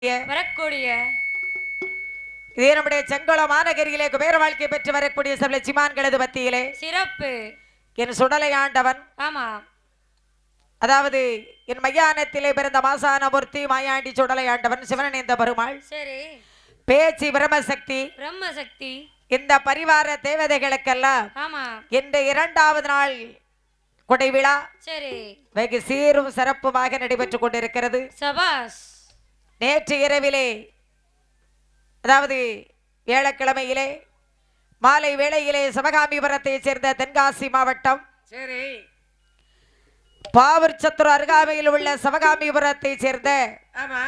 வரக்கூடிய இதே நம்முடைய செங்கோள மாநகரியிலே குபேர வாழ்க்கை பெற்று வரக்கூடிய சில சிமான்களது மத்தியிலே சிறப்பு என் சுடலை ஆண்டவன். ஆமா, அதாவது என் மையானத்திலே பிறந்த மாசான மூர்த்தி மாயாண்டி சுடலை ஆண்டவன் சிவனேந்த பெருமாள். சரி, பேச்சு பிரம்மசக்தி பிரம்மசக்தி இந்த பரிவார தேவதைகளுக்கெல்லாம் ஆமா இந்த இரண்டாவது நாள் கொடை விழா சரி வெகு சீரும் சிறப்புமாக நடைபெற்றுக் கொண்டிருக்கிறது. சபாஸ். நேற்று இரவிலே அதாவது வியாழக்கிழமையிலே மாலை வேளையிலே சிவகாமிபுரத்தை சேர்ந்த தென்காசி மாவட்டம் சரி பாவூர் சத்துரு அருகாமையில் உள்ள சிவகாமிபுரத்தை சேர்ந்த ஆமா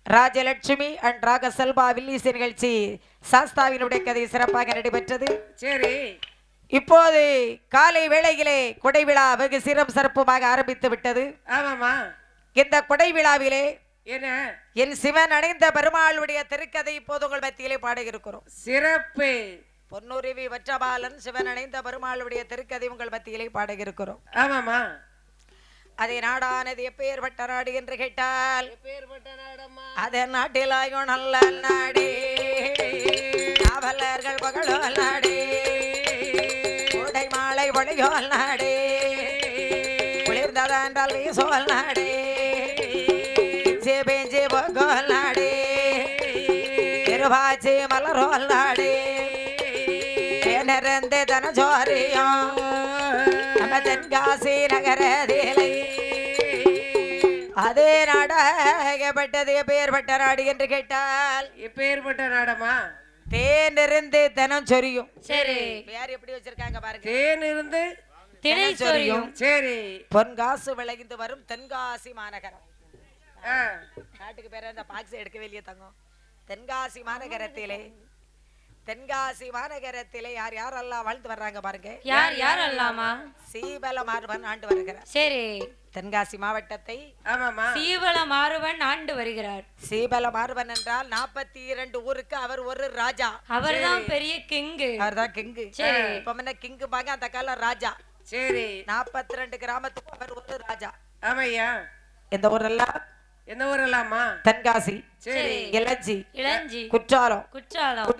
ராஜலட்சுமி அண்ட் ராக செல்வா வில்லிசை நிகழ்ச்சி சாஸ்தாவினுடைய கதை சிறப்பாக நடைபெற்றது. சரி, இப்போது காலை வேளையிலே கொடை விழா வெகு சீரம் சிறப்புமாக ஆரம்பித்து விட்டது. ஆமாமா. இந்த கொடை விழாவிலே என்ன என் சிவன் அடைந்த பெருமாளுடைய திருக்கதை இப்போது உங்கள் மத்தியிலே பாட இருக்கிறோம். சிறப்பு. பொன்னுருவி வற்றபாலன் சிவன் அடைந்த பெருமாளுடைய திருக்கதை உங்கள் மத்தியிலே பாட இருக்கிறோம். ஆமாமா. அதை நாடானது எப்பேற்பட்ட நாடு என்று கேட்டால் அதே நாட்டிலாயோ நல்ல நாடே காவலர்கள் பகலோ நாடே கோடை மாலை பொழியோ நாடே குளிர்ந்ததாண்டால் வீசோல் நாடே பேஞ்சே போகோல் நாடே திருவாச்சி மலரோல் நாடே நிறந்து தன ஜோரியம் நம்ம தென்காசி நகரதிலை அதே நாடாகப்பட்டது எப்பேற்பட்ட நாடு என்று கேட்டால் எப்பேற்பட்ட நாடமா தேன் இருந்து தினம் சொரியும். சரி, யார் எப்படி வச்சிருக்காங்க பாருங்க. தேன் இருந்து திணை சொரியும். சரி, பொன்காசு விளைந்து வரும் தென்காசி மாநகரம். ஆ, நாட்டுக்கு பேர இந்த பாக்ஸ் எடுக்கவே இல்லையே தங்கம். தென்காசி மாநகரத்திலே தென்காசி மாநகரத்திலே யார் யாரெல்லாம் வாழ்ந்து வர்றாங்க பாருங்க. யார் யார் அல்லாமா? சீபல மார்பன் ஆண்டு வருகிறார். சரி, தென்காசி மாவட்டத்தை ஆமாமா. சீவல மாறுவன் ஆண்டு வருகிறார். சீபல மார்பன் என்றால் 42 ஊருக்கு அவர் ஒரு ராஜா. அவர்தான் பெரிய கிங்கு. அவர்தான் கிங்கு. சரி, இப்ப முன்ன கிங்கு பாங்க அந்த காலம் ராஜா. சரி, 42 கிராமத்துக்கு அவர் ஒரு ராஜா. ஆமையா. எந்த ஊரெல்லாம்? என்ன ஊரெல்லாமா? தென்காசி, சரி, இளஞ்சி, இளஞ்சி, குற்றாலம், குற்றாலம்,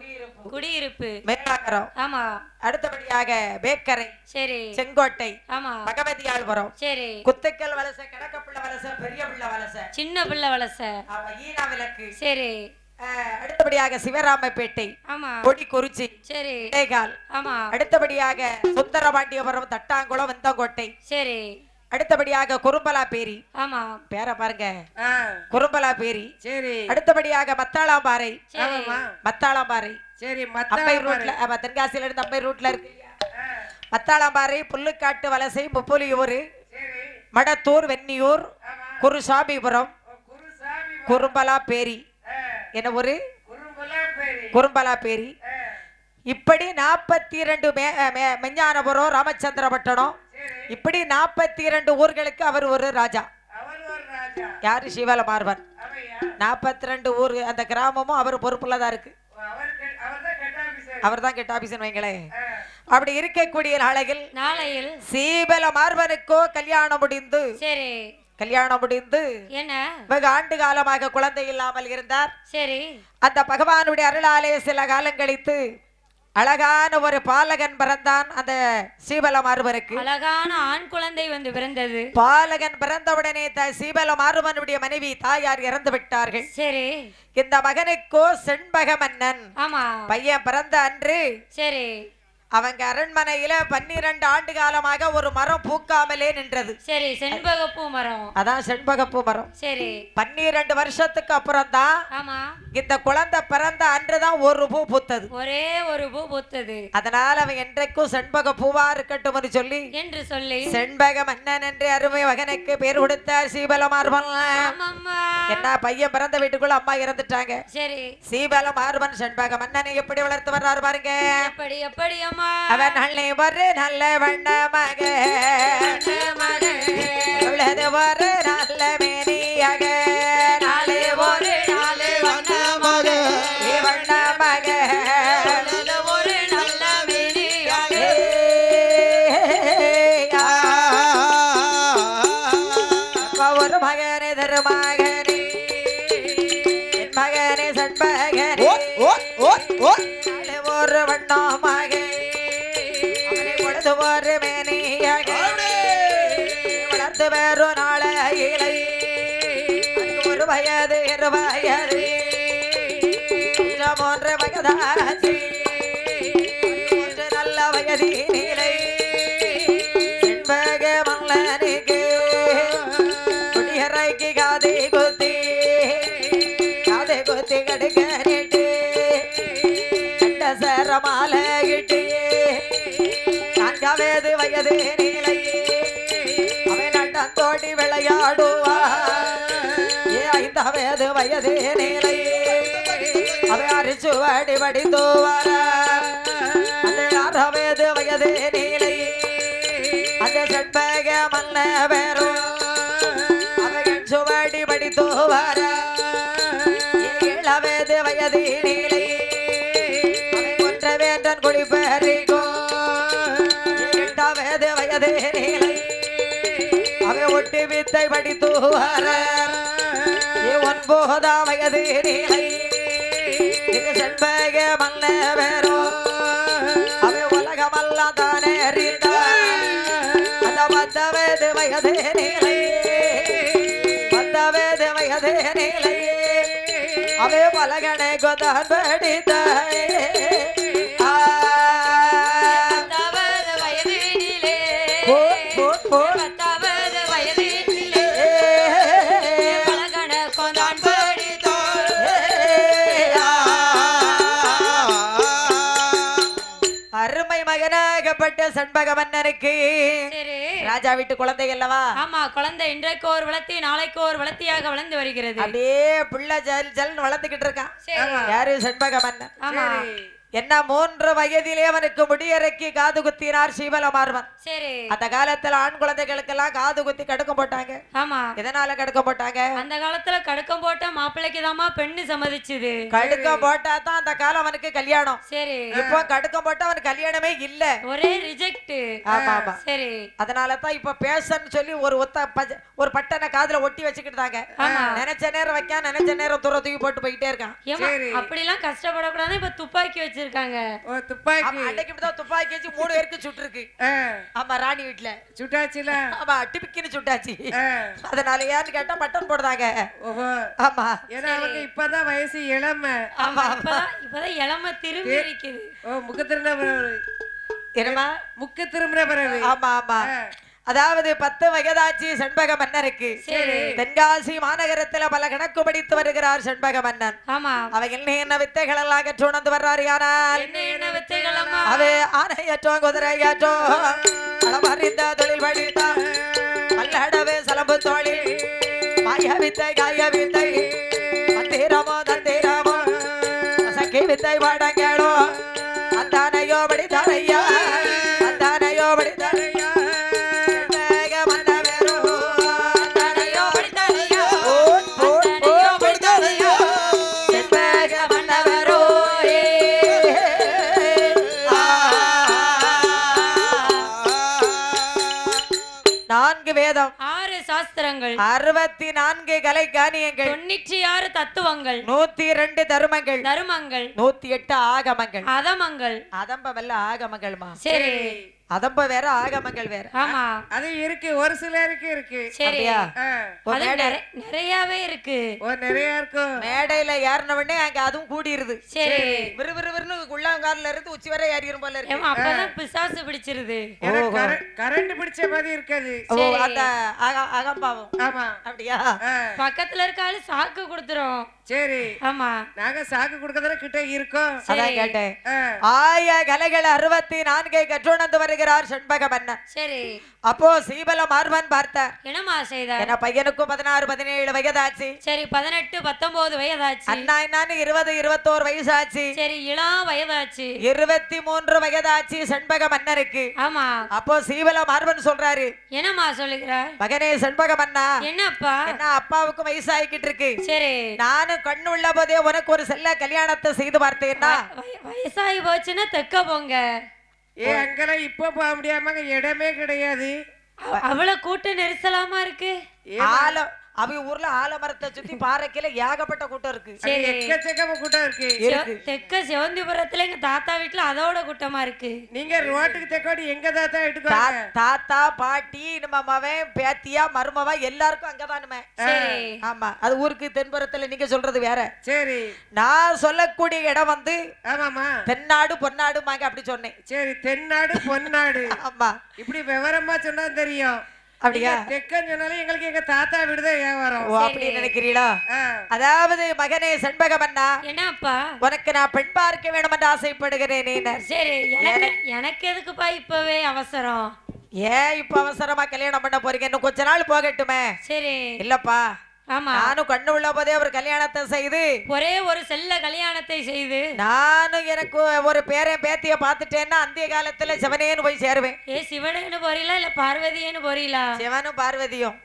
குடியிருப்பு, மேலாகரம், ஆமா, அடுத்தபடியாக பேக்கரை, சரி, செங்கோட்டை, ஆமா, பகவதியாள்புரம், சரி, குத்துக்கல் வலச, கடக்கப்புள்ள வலச, பெரிய புள்ள வலச, சின்ன பிள்ளை வலச, ஈனா விளக்கு, சரி, அடுத்தபடியாக சிவராமப்பேட்டை, ஆமா, கொடி குறிச்சி, சரி, தேகால், ஆமா, அடுத்தபடியாக சுந்தரபாண்டியபுரம், தட்டாங்குளம், வெந்தங்கோட்டை, சரி, அடுத்தபடியாக குறும்பலா பேரி, ஆமா, பேர பாருங்க, ஆ, குறும்பலா பேரி, சரி, அடுத்தபடியாக மத்தாளாம்பாறை, ஆமாமா. மத்தாளாம்பாறை, சரி, அம்பை ரூட்ல தென்காசியில இருந்து அம்பை ரூட்ல இருக்கு. மத்தாளாம்பாறை, புல்லுக்காட்டு வலசை, முப்புலியூர், சரி, மடத்தூர், வெண்ணியூர், குருசாமிபுரம், குறும்பலா பேரி, என்ன ஒரு குறும்பலா பேரி, இப்படி 42 மெஞ்ஞானபுரம், ராமச்சந்திரபட்டணம், இப்படி 42 ஊர்களுக்கு அவர் ஒரு ராஜா. யாரு? சிவல மார்பன். 42 ஊர் அந்த கிராமமும் அவர் பொறுப்புள்ளதா இருக்கு. அவர் தான் கெட்ட ஆபீசன் வைங்களே. அப்படி இருக்கக்கூடிய நாளையில் சீபல மார்பனுக்கோ கல்யாணம் முடிந்து, சரி, கல்யாணம் முடிந்து என்ன வெகு ஆண்டு காலமாக குழந்தை இல்லாமல் இருந்தார். சரி, அந்த பகவானுடைய அருளாலே சில காலம் கழித்து அழகான ஒரு பாலகன் பிறந்தான். அந்த சீபல மார்பனுக்கு அழகான ஆண் குழந்தை வந்து பிறந்தது. பாலகன் பிறந்தவுடனே சீபல மார்பனுடைய மனைவி தாயார் இறந்து விட்டார்கள். சரி, இந்த மகனுக்கோ செண்பக மன்னன் ஆமா, பையன் பிறந்த அன்று சரி, அவங்க அரண்மனையில 12 ஆண்டு காலமாக ஒரு மரம் பூக்காமலே நின்றது. சரி, செண்பகப்பூ மரம். அதான் செண்பகப்பூ மரம். சரி, 12 வருஷத்துக்கு அப்புறம் தான் ஆமா, இந்த குழந்தை பிறந்த அன்றுதான் ஒரு பூ பூத்தது. ஒரே ஒரு பூ பூத்தது. அதனால அவன் என்றைக்கும் செண்பக பூவா இருக்கட்டும் என்று சொல்லி செண்பக மன்னன் என்று அருமை மகனுக்கு பேர் கொடுத்தார் சீபல மார்பன். என்ன பையன் பிறந்த வீட்டுக்குள்ள அம்மா இறந்துட்டாங்க. சரி, சீபல மார்பன் செண்பக மன்னனை எப்படி வளர்த்து வர்றாரு பாருங்க. எப்படி எப்படி அம்மா? அவன் நல்ல ஒரு நல்ல வண்ண மக உள்ளது ஒரு நல்ல மேனியாக நாளே ஒரு நாலு வண்ண மக வண்ண மக ஒரு நல்ல மேனியாக ஒரு மகனே தருமகனே மகனே ஒரு வண்ணமாக அவனை பொழுது ஒரு மேனியாக வளர்த்து வேறு நாளையிலை ஒரு வயது இரு வயது மூன்று வயதாச்சு மூன்று நல்ல வயதினிலை செண்பக மல்லனுக்கு குடியறைக்கு காதை குத்தி கடுக்க நீட்டு கண்ட சரமாலகிட்டு நான்காவது வயது நிலை அவன் நட்டம் தோடி விளையாடுவா ஐந்தாவது வயது நிலை அவன் அரிச்சு வாடி வடித்துவார அந்த ஆறாவது வயது நிலை அந்த செண்பக மல்ல வேறும் அவன் சுவாடி வடித்துவார ஏழாவது வயது நிலை அவன் ஒன்ற வேந்தன் குடிப்பறிக்கோ எட்டாவது வயது நிலை அவன் ஒட்டி வித்தை படித்துவார ஒன்பதாம் வயது நிலை இது செண்பக மல்ல வேறோ அவன் உலகமெல்லாம் தானே அந்த 10வது வயது நிலை 10வது வயது நிலை அவே பலகனை கொதான் படித்த 10வது வயதினிலே 10வது வயதினிலே பலகனை கொதான் படித்தோ அருமை மகனாகப்பட்ட செண்பக மன்னனுக்கு ராஜா வீட்டு குழந்தை அல்லவா? ஆமா, குழந்தை இன்றைக்கு ஒரு வளர்த்தி நாளைக்கு ஒரு வளர்த்தியாக வளர்ந்து வருகிறது. அப்படியே புள்ள ஜல் ஜல்னு வளர்த்துக்கிட்டு இருக்கான். யாரு? செண்பக மன்னன். ஆமா. என்ன 3 வயதிலே அவனுக்கு முடியறக்கி காது குத்தினார் சீவலமார்வன். சரி. அந்த காலத்துல ஆண் குழந்தைகளுக்கெல்லாம் காது குத்தி கடுக்கம் போட்டாங்க. ஆமா. எதனால கடுக்கம் போட்டாங்க? அந்த காலத்துல கடுக்கம் போட்ட மாப்பிள்ளைக்கு தாமா பெண்ணு சம்மதிச்சுது. கடுக்கம் போட்டா தான் அந்த காலம் அவனுக்கு கல்யாணம். சரி. இப்போ கடுக்கம் போட்டா அவனுக்கு கல்யாணமே இல்ல, ஒரே ரிஜெக்ட். ஆமா ஆமா. சரி. அதனால தான் இப்ப பேசன்னு சொல்லி ஒரு பட்டனை காதுல ஒட்டி வச்சுக்கிட்டாங்க. நினைச்ச நேரம் வைக்க நினைச்ச நேரம் தூக்கி போட்டு போயிட்டே இருக்கான். அப்படி எல்லாம் கஷ்டப்படக்கூடாது. இப்ப துப்பாக்கி வச்சிருக்காங்க. துப்பாக்கி அன்னைக்கு இப்படிதான் துப்பாக்கி வச்சு 3 பேருக்கு சுட்டுருக்கு. ஆமா, ராணி வீட்டுல சுட்டாச்சுல. ஆமா, டிபிக்கின்னு சுட்டாச்சு. அதனால ஏன்னு கேட்டா பட்டன் போடுறாங்க. ஆமா, ஏன்னா அவங்க இப்பதான் வயசு இளமை. ஆமா, இப்பதான் இளமை திரும்பி இருக்குது. முக்க திரும்ப முக்க திரும்ப பிறகு. ஆமா ஆமா. அதாவது 10 வயதாச்சு செண்பக மன்னருக்கு. தென்காசி மாநகரத்துல பல கணக்கு படித்து வருகிறார் செண்பக மன்னன். ஆமா. அவங்க என்ன வித்தைகள் எல்லாம் கற்று உணர்ந்து வர்றாரு. ஆனால் என்ன வித்தைகள்? அது ஆனையற்றோம் குதிரையாற்றோம் அளவறிந்த தொழில் படித்த பல்லடவு சலம்பு தொழில் மாய வித்தை காய வித்தை மந்திரமோ தந்திரமோ சக்கி வித்தை பாடங்களோ அந்தானையோ படித்தாரையா அந்தானையோ படித்தாரையா வேதம் 6 சாஸ்திரங்கள் 64 கலை காணியங்கள் 96 தத்துவங்கள் 102 தருமங்கள் 108 ஆகமங்கள் அதம்பவல்ல ஆகமங்கள்மா. சரி. அதம்ப வேற ஆகமங்கள் வேற. ஆமா, அது இருக்கு, ஒரு சிலருக்கு இருக்கு. சரியா? நிறையவே இருக்கு. நிறைய இருக்கும். மேடையில ஏறின உடனே அங்க அதுவும் கூடிருது. சரி. விறுவிறுன்னு உள்ளங்கால்ல இருந்து உச்சி வரை ஏறிரும் போல இருக்கு. அப்பதான் பிசாசு பிடிச்சிருது. கரண்ட் பிடிச்ச மாதிரி இருக்காது. அந்த அகம்பாவம். ஆமா, அப்படியா? பக்கத்துல இருக்காரு சாக்கு கொடுத்துரும். சரி. ஆமா, நாங்க சாக்கு கொடுக்கறத கிட்ட இருக்கோம். அதான் கேட்டேன். ஆய கலைகள் 64 கற்றுணர்ந்து வருகிறார் செண்பக மன்னன். சரி. அப்போ சீபல மார்வன் பார்த்தார். என்னமா செய்தார்? என்ன பையனுக்கும் 16 17 வயதாச்சு. சரி. 18 19 வயதாச்சு. அண்ணா என்னான்னு 20 21 வயசாச்சு. சரி. இளம் வயதாச்சு. 23 வயதாச்சு செண்பக மன்னருக்கு. ஆமா. அப்போ சீபல மார்வன் சொல்றாரு. என்னமா சொல்லுகிறார்? மகனே செண்பக மன்னா, என்னப்பா? என்ன அப்பாவுக்கும் வயசாகிக்கிட்டு இருக்கு. சரி. நானும் கண்ணு உள்ள போதே உனக்கு ஒரு செல்ல கல்யாணத்தை செய்து பார்த்தேன்னா வயசாகி போச்சுன்னா தெக்க போங்க. அங்கெல்லாம் இப்ப போக முடியாம இடமே கிடையாது. அவ்வளவு கூட்ட நெரிசலாமா இருக்கு. அவங்க ஊர்ல ஆலமரத்தை சுத்தி பாறைக்கில ஏகப்பட்ட கூட்டம் இருக்கு. சரி. எக்கச்சக்கமா கூட்டம் இருக்கு. தெக்க சிவந்திபுரத்துல எங்க தாத்தா வீட்டுல அதோட கூட்டமா இருக்கு. நீங்க ரோட்டுக்கு தெக்கோடி எங்க தாத்தா வீட்டுக்கு வாங்க. தாத்தா பாட்டி நம்ம மவன் பேத்தியா மருமவா எல்லாருக்கும் அங்கதானுமே. சரி. ஆமா, அது ஊருக்கு தென்புறத்துல நீங்க சொல்றது வேற. சரி. நான் சொல்லக்கூடிய இடம் வந்து ஆமாமா தென்னாடு பொன்னாடுமாங்க அப்படி சொன்னேன். சரி, தென்னாடு பொன்னாடு. ஆமா, இப்படி விவரமா சொன்னா தெரியும். அப்படியா? தெக்கன்னு சொன்னாலும் எங்களுக்கு எங்க தாத்தா வீடுதான் வியாபாரம். ஓ, அப்படி நினைக்கிறீங்களா? அதாவது மகனே செண்பகமன்னா, என்னப்பா உனக்கு நான் பெண் பார்க்க வேண்டும் என்று ஆசைப்படுகிறேன். சரி, எனக்கு எதுக்குப்பா இப்பவே அவசரம்? ஏன் இப்ப அவசரமா கல்யாணம் பண்ண போறீங்க? இன்னும் கொஞ்ச நாள் போகட்டுமே. சரி. இல்லப்பா, ஆமா, நானும் கண்ணு உள்ள போதே ஒரு கல்யாணத்தை செய்து ஒரே ஒரு செல்ல கல்யாணத்தை செய்து நானும் எனக்கு ஒரு பேரன் பேத்திய பாத்துட்டேன்னா அந்த காலத்துல சிவனேன்னு போய் சேருவேன். சிவனேன்னு போறீங்களா இல்ல பார்வதியேன்னு போறீங்களா? சிவனும் பார்வதியும்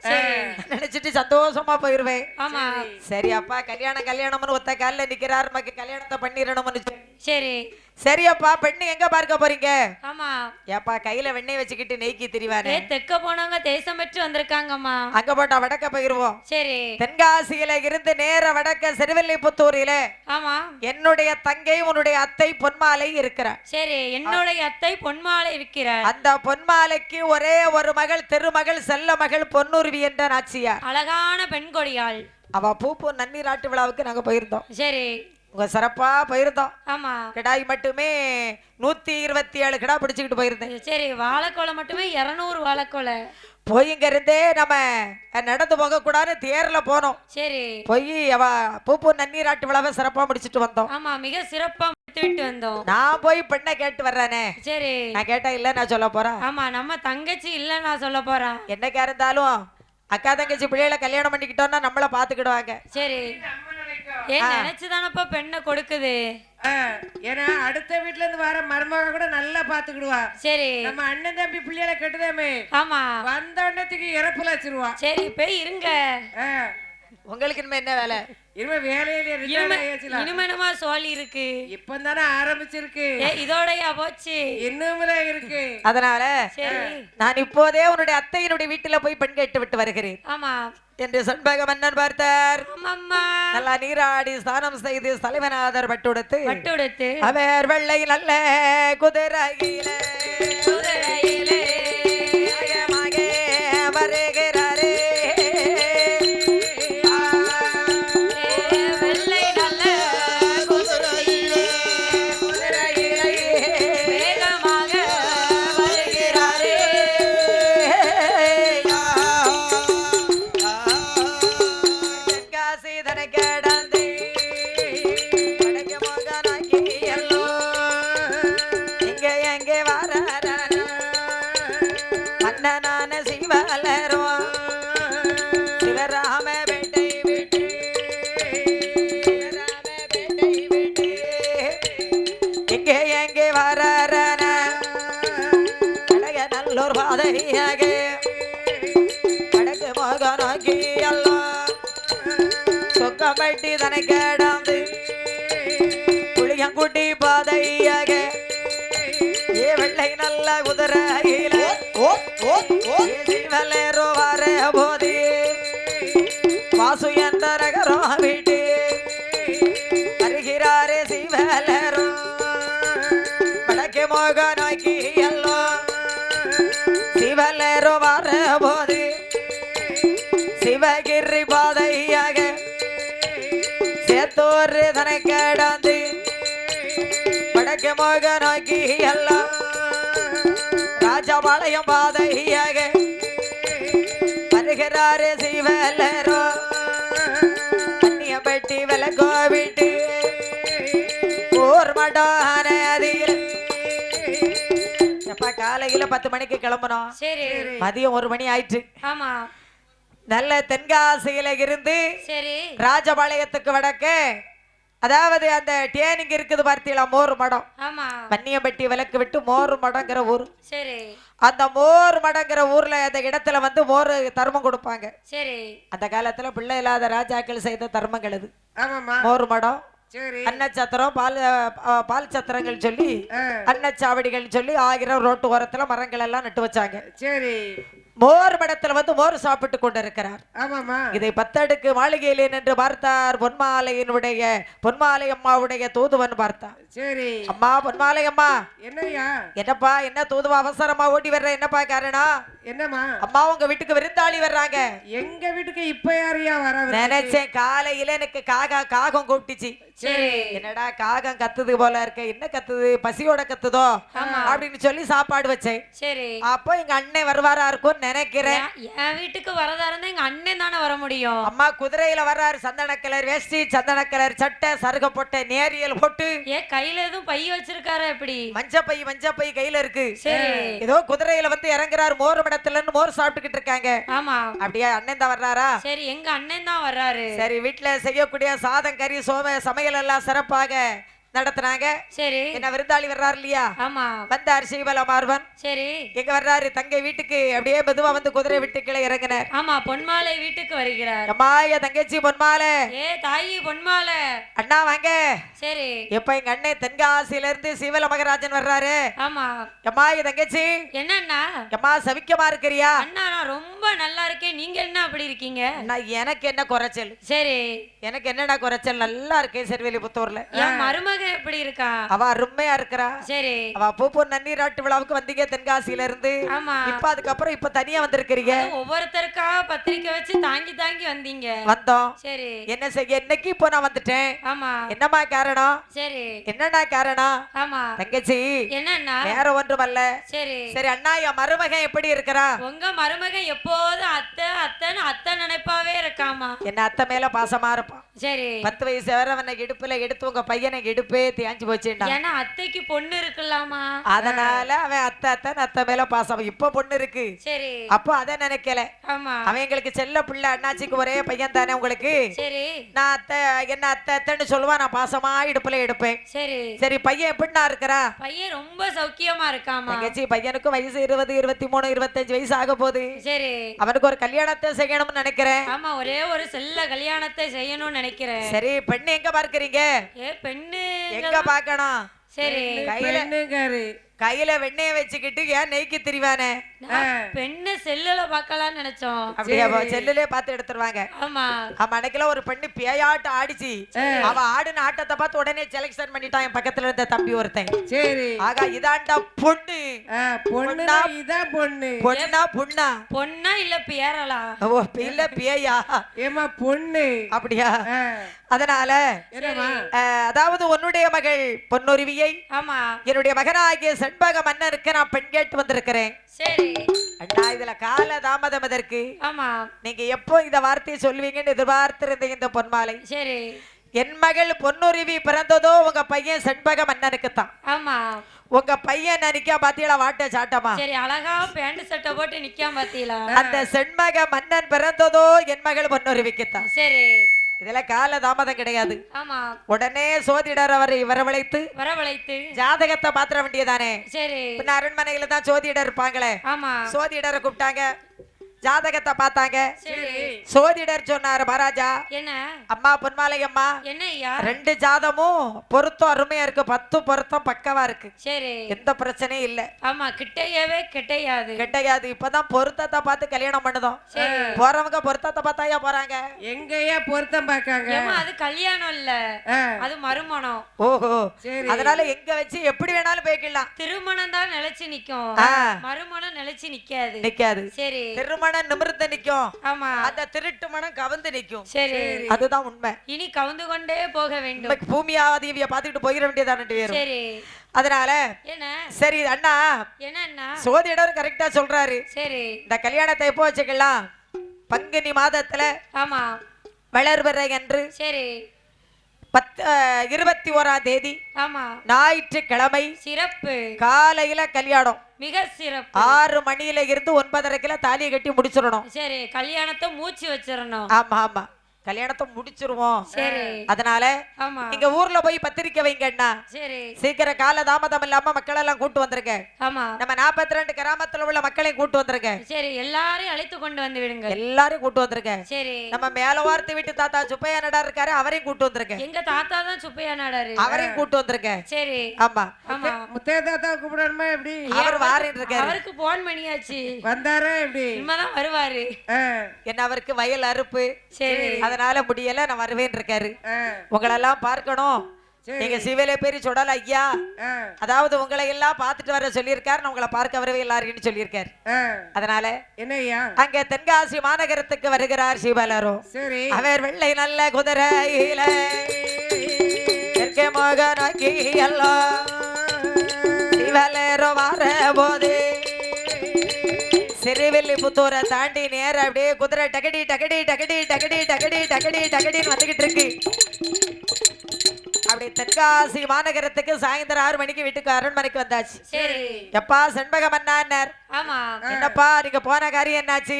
நினைச்சிட்டு சந்தோஷமா போயிருவேன். ஆமா. சரி அப்பா, கல்யாணம்னு ஒத்த காலில் நிக்கிறாரு, நமக்கு கல்யாணத்தை பண்ணிடணும்னு. சரி. சரியப்பா, பெண்ணு எங்க பார்க்க போறீங்க? ஆமா. ஏப்பா கையில வெண்ணெய் வச்சுக்கிட்டு நெய்க்கி திரிவானே. தெக்க போனவங்க தேசம் பெற்று வந்திருக்காங்கம்மா. அங்க போட்டா வடக்க போயிருவோம். சரி. தென்காசியில இருந்து நேர வடக்க சிறுவில்லிபுத்தூரில ஆமா என்னுடைய தங்கை உன்னுடைய அத்தை பொன்மாலை இருக்கிறார். சரி, என்னுடைய அத்தை பொன்மாலை இருக்கிறார். அந்த பொன்மாலைக்கு ஒரே ஒரு மகள், திருமகள் செல்ல மகள் பொன்னுருவி என்ற நாச்சியார். அழகான பெண் கொடியாள். அவ பூ நன்னீராட்டு விழாவுக்கு நாங்க போயிருந்தோம். சரி. உங்க சிறப்பா போயிருந்தோம். ஆமா. கிடாய் மட்டுமே 127 கிடா பிடிச்சுக்கிட்டு போயிருந்தேன். சரி, வாழைக்கோலை மட்டுமே 200 வாழைக்கோலை. போய் இங்க இருந்தே நம்ம நடந்து போக கூடாதுன்னு தேர்ல போனோம். சரி. போய் அவ பூ நன்னீராட்டு விழாவை சிறப்பா முடிச்சிட்டு வந்தோம். ஆமா, மிக சிறப்பா விட்டு வந்தோம். நான் போய் பெண்ணை கேட்டு வர்றானே. சரி. நான் கேட்டா இல்ல நான் சொல்ல போறேன். ஆமா, நம்ம தங்கச்சி இல்ல நான் சொல்ல போறேன். என்னைக்கா இருந்தாலும் அக்கா தங்கச்சி பிள்ளைகளை கல்யாணம் பண்ணிக்கிட்டோம்னா நம்மள பாத்துக்கிடுவாங்க. சரி. ஏன் நினைச்சுதானப்பா பெண்ணை கொடுக்குது. ஏன்னா அடுத்த வீட்டுல இருந்து வர மருமக கூட நல்லா பாத்துக்கிடுவா. சரி. நம்ம அண்ணன் தம்பி பிள்ளைகளை கட்டுதாமே. ஆமா. வந்த உடனேத்துக்கு இறப்புல வச்சிருவா. சரி, போய் இருங்க. உங்களுக்கு இனிமே என்ன வேலை? இனிமே வேலையில இனிமேனமா சோழி இருக்கு. இப்பதானே ஆரம்பிச்சிருக்கு. இதோடயா போச்சு? இன்னுமே இருக்கு. அதனால நான் இப்போதே உன்னுடைய அத்தையினுடைய வீட்டுல போய் பெண் கேட்டு விட்டு வருகிறேன். ஆமா என்று செண்பக மன்னன் பார்த்தார். நல்லா நீராடி ஸ்நானம் செய்து தலைவனாதர் பட்டுடுத்து அவர் வெள்ளை நல்ல குதிரையிலே வருகிறாரே. சொக்கம்பட்டி தனை கேடாந்து புளியங்குட்டி பாதையாக ஏ வெள்ளை நல்ல குதிரையில சிவலேரோ வர போது வாசு என்ற நகரோ வீட்டு வருகிறாரே சிவலேரோ வடக்கு மோக நோக்கி எல்லோ சிவலேரோ வர போது சிவகிரி பாதையாக சேத்தோர் தனை கேடாந்து வடக்கு மோக நோக்கி எல்லாம் ராஜபாளையம் பாதையாக வருகிறாரு சிவலரோ பெட்டி விலகோ விட்டு ஊர் மடானதில் எப்ப காலையில 10 மணிக்கு கிளம்பணும். சரி. மதியம் 1 மணி ஆயிடுச்சு. ஆமா. நல்ல தென்காசியில இருந்து சரி ராஜபாளையத்துக்கு வடக்கு, அதாவது அந்த டேனிங் இருக்குது பார்த்தீங்களா, மோர் மடம். ஆமா. வன்னியம்பட்டி விலக்கு விட்டு மோர் மடங்கிற ஊர். சரி. அந்த மோர் மடங்கிற ஊர்ல அந்த இடத்துல வந்து மோர் தர்மம் கொடுப்பாங்க. சரி. அந்த காலத்துல பிள்ளை இல்லாத ராஜாக்கள் செய்த தர்மங்கள் அது. ஆமாமா. மோர் மடம், சரி, அன்னச்சத்திரம், பால் சத்திரங்கள் சொல்லி அன்னச்சாவடிகள் சொல்லி 1000 ரோட்டு ஓரத்துல மரங்கள் எல்லாம் நட்டு வச்சாங்க. சரி. மோர் மடத்துல வந்து மோர் சாப்பிட்டு கொண்டிருக்கிறார். ஆமாமா. இதை 10 அடுக்கு மாளிகையிலே நின்று பார்த்தார். பொன்மாலை அம்மாவுடைய தூதுவன் பார்த்தார். சரி. அம்மா பொன்மாலை அம்மா, என்னய்யா? என்னப்பா என்ன தூதுவா அவசரமா ஓடி வர்ற, என்னப்பா காரணம்? என்னம்மா? அம்மா உங்க வீட்டுக்கு விருந்தாளி வர்றாங்க. எங்க வீட்டுக்கு இப்ப யாரையா வர? நினைச்சேன் காலையில எனக்கு காகம் கூப்பிட்டுச்சு. சரி. என்னடா காகம் கத்துது போல இருக்க, என்ன கத்துது, பசியோட கத்துதோ அப்படின்னு சொல்லி சாப்பாடு வச்சேன். சரி. அப்போ எங்க அண்ணன் வருவாரா இருக்கும் நினைக்கிறேன். என் வீட்டுக்கு வரதா இருந்தா எங்க அண்ணன் தானே வர முடியும். அம்மா குதிரையில வர்றாரு, சந்தன கலர் வேஷ்டி, சந்தன கலர் சட்டை, சருக போட்ட நேரியல் போட்டு. ஏன் கையில எதுவும் பை வச்சிருக்காரா? எப்படி? மஞ்சப்பை கையில இருக்கு. சரி. ஏதோ குதிரையில வந்து இறங்குறாரு. மோர் மடத்துல இருந்து மோர் சாப்பிட்டுக்கிட்டு இருக்காங்க. ஆமா. அப்படியே அண்ணன் தான் வர்றாரா? சரி, எங்க அண்ணன் தான் வர்றாரு. சரி, வீட்டுல செய்யக்கூடிய சாதம் கறி சமையல் எல்லாம் சிறப்பாக நடத்துனாங்க. சரி. என்ன விருந்தாளி வர்றாரு இல்லையா? ஆமா. வந்தார் சீவல மார்வன். சரி. எங்க வர்றாரு? தங்கை வீட்டுக்கு அப்படியே மெதுவா வந்து குதிரை விட்டு கீழே இறங்கினார். ஆமா, பொன்மாலை வீட்டுக்கு வருகிறார். அம்மா என் தங்கச்சி பொன்மாலை. ஏ தாயி பொன்மாலை. அண்ணா வாங்க. சரி. எப்ப எங்க அண்ணன் தென்காசியில இருந்து சீவல மகராஜன் வர்றாரு. ஆமா. அம்மா என் தங்கச்சி. என்னண்ணா? அம்மா சவிக்கமா இருக்கிறியா? அண்ணா நான் ரொம்ப நல்லா இருக்கேன், நீங்க என்ன அப்படி இருக்கீங்க? எனக்கு என்ன குறைச்சல்? சரி. எனக்கு என்னடா குறைச்சல்? நல்லா இருக்கேன் செருவெளிபுத்தூர்ல. என் மருமக எப்படி இருக்கா? அவ அருமையா இருக்கிறா. சரி. அவ பூப்பூ நன்னீராட்டு விழாவுக்கு வந்தீங்க தென்காசியில இருந்து. ஆமா. இப்ப அதுக்கப்புறம் இப்ப தனியா வந்திருக்கிறீங்க. ஒவ்வொருத்தருக்கா பத்திரிக்கை வச்சு தாங்கி வந்தீங்க. வந்தோம். சரி. என்ன செய்ய, இன்னைக்கு இப்போ நான் வந்துட்டேன். ஆமா. என்னம்மா காரணம்? சரி. என்னன்னா காரணம்? ஆமா. தங்கச்சி என்னன்னா? வேற ஒன்றுமல்ல. சரி. சரி அண்ணா, என் மருமகன் எப்படி இருக்கிறா? உங்க மருமகன் எப்போதும் அத்தை நினைப்பாவே இருக்காமா. என்ன அத்தை மேல பாசமா இருப்பான். சரி. 10 வயசு வரவனை இடுப்புல எடுத்து உங்க பையனை இடுப்பே தேஞ்சு போச்சுடா. ஏன்னா அத்தைக்கு பொண்ணு இருக்குல்லாமா, அதனால அவன் அத்தை மேல பாசம். இப்ப பொண்ணு இருக்கு. சரி. அப்போ அத நினைக்கல. ஆமா. அவன் எங்களுக்கு செல்ல பிள்ளை, அண்ணாச்சிக்கு ஒரே பையன் தானே உங்களுக்கு. சரி. நான் அத்தைன்னு சொல்லுவா, நான் பாசமா இடுப்புல எடுப்பேன். சரி. சரி, பையன் எப்படின்னா இருக்கிறா? பையன் ரொம்ப சௌக்கியமா இருக்காமா. தங்கச்சி பையனுக்கும் வயசு 20, 23, 25 வயசு ஆக போகுது. சரி. அவனுக்கு ஒரு கல்யாணத்தை செய்யணும்னு நினைக்கிறேன். ஆமா, ஒரே ஒரு செல்ல கல்யாணத்தை செய்யணும்னு நினைக்கிறேன். சரி, பெண்ணு எங்க பார்க்கறீங்க? பெண்ணு எங்க பார்க்கணும்? சரி. கையில வெண்ணெய வச்சுக்கிட்டு ஏன் நெய்க்கு திரிவானே? பெண்ணு செல்லுல பார்க்கலாம்னு நினைச்சோம். அப்படியே செல்லுலே பார்த்து எடுத்துருவாங்க. ஆமா. அன்னைக்கெல்லாம் ஒரு பெண்ணு பேயாட்டம் ஆடிச்சு. அவ ஆடுன ஆட்டத்தை பார்த்து உடனே செலக்ஷன் பண்ணிட்டான் என் பக்கத்துல இருந்த தம்பி ஒருத்தன். சரி. ஆகா, இதாண்டா பொண்ணு. பொண்ணா? இதான் பொண்ணு. பொண்ணா? பொண்ணா இல்ல பேரலா? ஓ, இல்ல பேயா. ஏமா பொண்ணு? அப்படியா? அதனால அதாவது உன்னுடைய மகள் பொன்னுருவியை ஆமா என்னுடைய மகனாகிய செண்பக மன்னருக்கு நான் பெண் கேட்டு வந்திருக்கிறேன். சரி அண்ணா, இதுல கால தாமதம் எதற்கு? ஆமா, நீங்க எப்போ இந்த வார்த்தையை சொல்லுவீங்கன்னு எதிர்பார்த்திருந்தீங்க இந்த பொன்மாலை. சரி. என் மகள் பொன்னுருவி பிறந்ததோ உங்க பையன் செண்பக மன்னனுக்கு தான். ஆமா. உங்க பையன் நிக்க பாத்தீங்களா வாட்ட சாட்டமா? சரி, அழகா பேண்ட் சட்டை போட்டு நிக்காம பாத்தீங்களா? அந்த செண்பக மன்னன் பிறந்ததோ என் மகள் பொன்னுருவிக்கு தான். சரி. இதுல கால தாமதம் கிடையாது. ஆமா. உடனே சோதிடர் அவரை வரவழைத்து ஜாதகத்தை பாத்திர வேண்டியதானே. சரி. பின்ன அரண்மனையில தான் சோதிடர் இருப்பாங்களே. ஆமா. சோதிடரை கூப்பிட்டாங்க, ஜாதகத்தை பார்த்தாங்க. சரி. சோதிடர் சொன்னாரு, மகாராஜா என்ன அம்மா பொன்மாலை அம்மா, என்ன ஐயா? 2 ஜாதமும் பொருத்தம் அருமையா இருக்கு. 10 பொருத்தம் பக்கவா இருக்கு. சரி. எந்த பிரச்சனையும் இல்ல. ஆமா, கிட்டையவே கிடையாது. இப்பதான் பொருத்தத்தை பார்த்து கல்யாணம் பண்ணுதோம். போறவங்க பொருத்தத்தை பார்த்தாயா போறாங்க. எங்கயா பொருத்தம் பார்க்காங்க? அது கல்யாணம் இல்ல, அது மறுமணம். ஓஹோ, அதனால எங்க வச்சு எப்படி வேணாலும் போய்க்கலாம். திருமணம் தான் நிலைச்சு நிக்கும், மறுமணம் நிலைச்சு நிக்காது. சரி. திருமணம் நிமிர்ந்து நிக்கும். ஆமா. அந்த திருட்டு மனம் கவர்ந்து நிக்கும். சரி, அதுதான் உண்மை. இனி கவுந்து கொண்டே போக வேண்டும். பூமியா தேவியை பார்த்துட்டு போயிட வேண்டியதான. சரி. அதனால என்ன? சரி அண்ணா, என்ன சோதிடர் கரெக்டா சொல்றாரு. சரி. இந்த கல்யாணத்தை எப்போ வச்சுக்கலாம்? பங்குனி மாதத்துல. ஆமா. வளர்பிறை அன்று. சரி. 21ஆம் தேதி. ஆமா. ஞாயிற்றுக்கிழமை. சிறப்பு. காலையில கல்யாணம். மிக சிறப்பு. 6 மணியில இருந்து 9:30 தாலியை கட்டி முடிச்சிடணும். சரி, கல்யாணத்தை மூச்சு வச்சிடணும். ஆமா ஆமா. கல்யாணத்தை முடிச்சிருவோம். சரி. அதனால ஆமா. நீங்க ஊர்ல போய் பத்திரிக்கை வைங்கண்ணா. சரி. சீக்கிரம் கால தாமதம் இல்லாம மக்கள் எல்லாம் கூட்டு வந்திருக்க. ஆமா. நம்ம 42 கிராமத்துல உள்ள மக்களையும் கூட்டு வந்திருக்க. சரி, எல்லாரையும் அழைத்து கொண்டு வந்து விடுங்க. எல்லாரையும் கூட்டு வந்திருக்க. சரி. நம்ம மேலவார்த்து வீட்டு தாத்தா சுப்பையா நடார் இருக்காரு, அவரையும் கூட்டு வந்திருக்க. எங்க தாத்தா தான் சுப்பையா நாடாரு, அவரையும் கூட்டு வந்திருக்க. சரி. ஆமா. ஆமா. முத்தைய தாத்தா கூப்பிடணுமா எப்படி? அவர் வாரிட்டு இருக்காரு. அவருக்கு போன் பண்ணியாச்சு, வந்தாரா எப்படி? இனிமேதான் வருவாரு. என்ன அவருக்கு வயல் அறுப்பு. சரி. அதனால முடியல, நான் வருவேன் இருக்காரு. உங்களெல்லாம் பார்க்கணும். நீங்க சிவலே பேரி சொடல ஐயா, அதாவது உங்களை எல்லாம் பார்த்துட்டு வர சொல்லியிருக்காரு. நான் உங்களை பார்க்க வரவே எல்லாரும் சொல்லியிருக்காரு. அதனால என்னய்யா அங்க தென்காசி மாநகரத்துக்கு வருகிறார் சிவலரும். சரி. அவர் வெள்ளை நல்ல குதிரையில மோகனோக்கி எல்லாம் சிவலரும் வர போது சிறுவில்லி புத்தூரை தாண்டி நேர அப்படியே குதிரை டகடி டகடி டகடி டகடி டகடி டகடி டகடின்னு வந்துகிட்டு இருக்கு. அப்படி தென்காசி மாநகரத்துக்கு சாயந்தரம் 6 மணிக்கு வீட்டுக்கு அரண்மனைக்கு வந்தாச்சு. சரி. எப்பா செண்பகம் அண்ணார். ஆமா. என்னப்பா நீங்க போன காரியம் என்னாச்சு?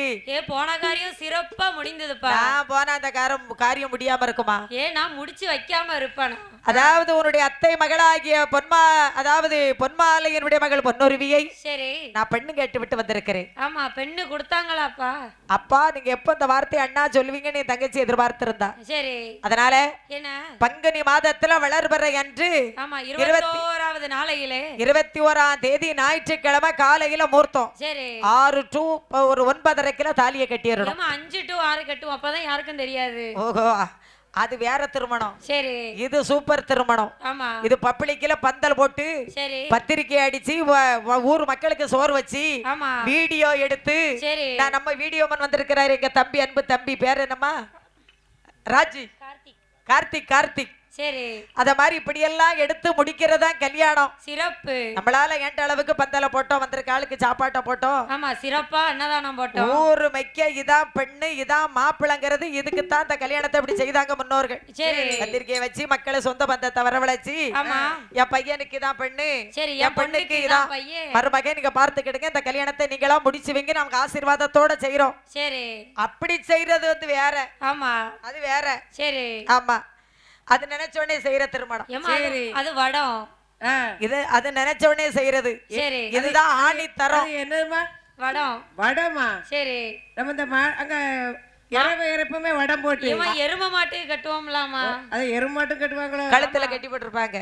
போன காரியம் சிறப்பா முடிந்ததுப்பா. நான் போன அந்த காரியம் முடியாம இருக்குமா? நான் முடிச்சு வைக்காம இருப்பானா? அதாவது உன்னுடைய அத்தை மகளாகிய பொன்மாலையினுடைய மகள் பொன்னுருவியை சரி நான் பெண்ணு கேட்டு விட்டு வந்திருக்கிறேன். ஆமா, பெண்ணு கொடுத்தாங்களாப்பா? அப்பா நீங்க எப்ப இந்த வார்த்தை அண்ணா சொல்லுவீங்க நீ தங்கச்சி எதிர்பார்த்திருந்தா. சரி. அதனால என்ன பங்குனி மாதத்துல வளர்பிறை அன்று 21வது நாளையிலே 21ஆம் தேதி ஞாயிற்றுக்கிழமை காலையில மூர்த்தம். சரி. 6 to 9:30 தாலியை கட்டிடணும். 5 to 6 கட்டுவோம், அப்பதான் யாருக்கும் தெரியாது. ஓஹோ, அது வேற திருமணம். சரி. இது சூப்பர் திருமணம். ஆமா. இது பப்ளிக்ல பந்தல் போட்டு சரி பத்திரிக்கை அடிச்சு ஊர் மக்களுக்கு சோறு வச்சு ஆமா வீடியோ எடுத்து. சரி. நான் நம்ம வீடியோ மன் வந்திருக்கிறாரு எங்க தம்பி, அன்பு தம்பி, பேர் என்னம்மா? ராஜி. கார்த்திக். சரி. அத மாதிரி இப்படி எல்லாம் எடுத்து முடிக்கிறதா கல்யாணம். சிறப்பு. நம்மளால ஏண்ட அளவுக்கு பந்தல போட்டோம், வந்திருக்க ஆளுக்கு சாப்பாட்ட போட்டோம். ஆமா, சிறப்பா அன்னதானம் போட்டோம். ஊரு மைக்க இதான் பெண்ணு இதான் மாப்பிள்ளைங்கிறது, இதுக்கு தான் இந்த கல்யாணத்தை இப்படி செய்தாங்க முன்னோர்கள். சரி. பத்திரிக்கையை வச்சு மக்களை சொந்த பந்தத்தை வரவழைச்சு. ஆமா, என் பையனுக்கு இதான் பெண்ணு, சரி என் பொண்ணுக்கு இதான் மருமகன், நீங்க பார்த்துக்கிடுங்க, இந்த கல்யாணத்தை நீங்களா முடிச்சுவீங்க, நமக்கு ஆசீர்வாதத்தோட செய்யறோம். சரி. அப்படி செய்யறது வந்து வேற. ஆமா, அது வேற. சரி. ஆமா, அது நினைச்ச உடனே செய்யற திருமணம். அது வடம். இது அது நினைச்ச உடனே செய்யறது. சரி. இதுதான் ஆணி தரம். என்னமா வடம்? வடமா? சரி. நம்ம இந்த அங்க எப்பவுமே வடம் போட்டு எரும மாட்டு கட்டுவோம்லாமா? அது எரும மாட்டு கட்டுவாங்களோ? கழுத்துல கட்டி போட்டிருப்பாங்க.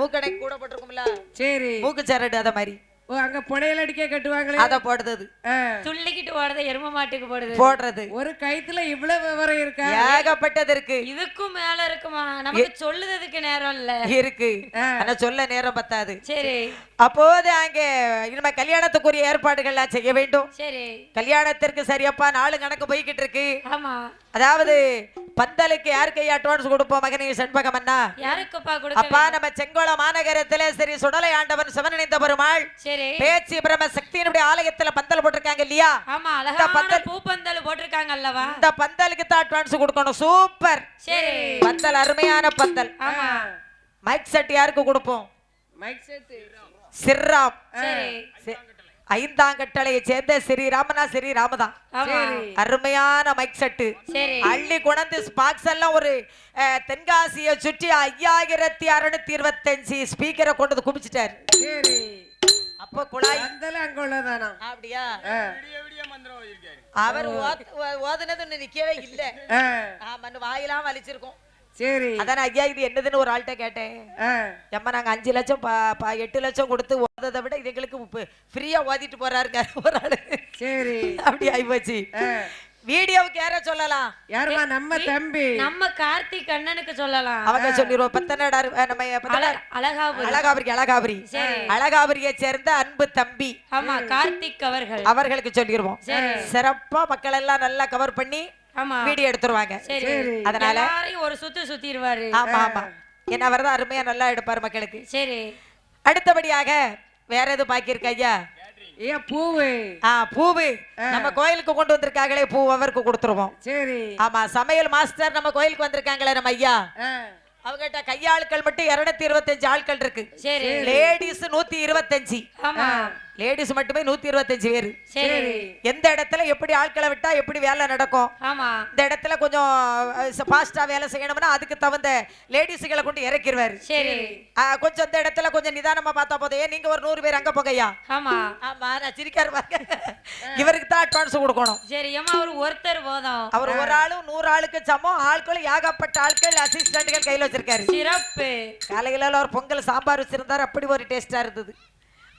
மூக்கடை கூட போட்டிருக்கும்ல. சரி. மூக்கு சரடு அத மாதிரி. ஓ, அங்க புடையல் அடிக்க கட்டுவாங்களே, அத போடுறது. துள்ளிக்கிட்டு ஓடுறது எரும மாட்டுக்கு போடுறது. ஒரு கைத்துல இவ்வளவு விவரம் இருக்கா? ஏகப்பட்டது இருக்கு. இதுக்கும் மேல இருக்குமா? நமக்கு சொல்லுறதுக்கு நேரம் இல்ல. இருக்கு, ஆனா சொல்ல நேரம் பத்தாது. சரி. அப்போது அங்க நம்ம கல்யாணத்துக்குரிய ஏற்பாடுகள் எல்லாம் செய்ய வேண்டும். சரி. கல்யாணத்திற்கு சரியப்பா நாலு கணக்கு போய்கிட்டு இருக்கு. ஆமா. அதாவது பந்தலுக்கு யாருக்கு அட்வான்ஸ் கொடுப்போம் மகனே செண்பகம் அண்ணா? யாருக்குப்பா கொடுக்க? அப்பா நம்ம செங்கோள மாநகரத்திலே சரி சுடலை ஆண்டவன் சிவனணிந்த பெருமாள் பேச்சு பிரம சக்தியினுடைய ஆலயத்துல பந்தல் போட்டிருக்காங்க இல்லையா? ஆமா, அழகான பூ பந்தல் போட்டிருக்காங்க அல்லவா? இந்த பந்தலுக்கு தான் அட்வான்ஸ் கொடுக்கணும். சூப்பர். சரி. பந்தல் அருமையான பந்தல். ஆமா. மைக் செட் யாருக்கு கொடுப்போம்? மைக் செட் சிர்ராம். சரி. 5ஆம் கட்டளையை சேர்ந்த ஸ்ரீராமனா ஸ்ரீராமதான். அருமையான மைக் செட்டு அள்ளி கொண்டு ஸ்பாக்ஸ் எல்லாம் ஒரு தென்காசியை சுற்றி 5625 ஸ்பீக்கரை கொண்டு குமிச்சிட்டாரு. அப்ப குழாய் அங்க உள்ளதானா? அப்படியா? அவர் ஓதுனது நிக்கவே இல்ல. வாயெல்லாம் வலிச்சிருக்கோம். சரி. அதான் ஐயா இது என்னதுன்னு ஒரு ஆள்கிட்ட கேட்டேன். எம்மா நாங்க 5 லட்சம் 8 லட்சம் கொடுத்து ஓததை விட இது எங்களுக்கு ஃப்ரீயா ஓதிட்டு போறாரு ஒரு ஆளு. சரி. அப்படி ஆயிப்போச்சு. வீடியோவுக்கு யார சொல்லலாம்? யாருமா? நம்ம தம்பி நம்ம கார்த்திக் அண்ணனுக்கு சொல்லலாம். அவங்க சொல்லிடுவோம். பத்தனடார் நம்ம அழகாபுரி அழகாபுரியை சேர்ந்த அன்பு தம்பி. ஆமா, கார்த்திக் அவர்களுக்கு சொல்லிடுவோம். சிறப்பா மக்கள் எல்லாம் நல்லா கவர் பண்ணி வீடியோ எடுத்துருவாங்க. அதனால ஒரு சுத்திடுவாரு. ஆமா ஆமா, என்ன வரதா அருமையா நல்லா எடுப்பாரு மக்களுக்கு. சரி. அடுத்தபடியாக வேற எது பாக்கி இருக்கு ஐயா? பூவு. பூவு நம்ம கோயிலுக்கு கொண்டு வந்திருக்காங்களே, பூ அவருக்கு கொடுத்துருவோம். சரி. ஆமா, சமையல் மாஸ்டர் நம்ம கோயிலுக்கு வந்திருக்காங்களே நம்ம ஐயா, அவங்ககிட்ட கையாட்கள் மட்டும் 225 ஆட்கள் இருக்கு. சரி. லேடிஸ் 125. ஆமா. லேடிஸ் மட்டுமே 125 பேர். சரி. எந்த இடத்துல எப்படி ஆட்களை விட்டா எப்படி வேலை நடக்கும்? ஆமா. இந்த இடத்துல கொஞ்சம் ஃபாஸ்டா வேலை செய்யணும்னா அதுக்கு தகுந்த லேடிஸ்களை கொண்டு இறக்கிடுவாரு. சரி. கொஞ்சம் இந்த இடத்துல கொஞ்சம் நிதானமா பார்த்தா போதே நீங்க ஒரு 100 பேர் அங்க போகையா. ஆமா. ஆமா நான் சிரிக்காரு பாருங்க. இவருக்கு தான் அட்வான்ஸ் கொடுக்கணும். சரி ஏமா அவர் ஒருத்தர் போதும். அவர் ஒரு ஆளு 100 ஆளுக்கு சமம். ஆட்களும் ஏகப்பட்ட ஆட்கள் அசிஸ்டன்ட்கள் கையில வச்சிருக்காரு. சிறப்பு. காலையில ஒரு பொங்கல் சாம்பார் வச்சிருந்தாரு. அப்படி ஒரு டேஸ்டா இருந்தது.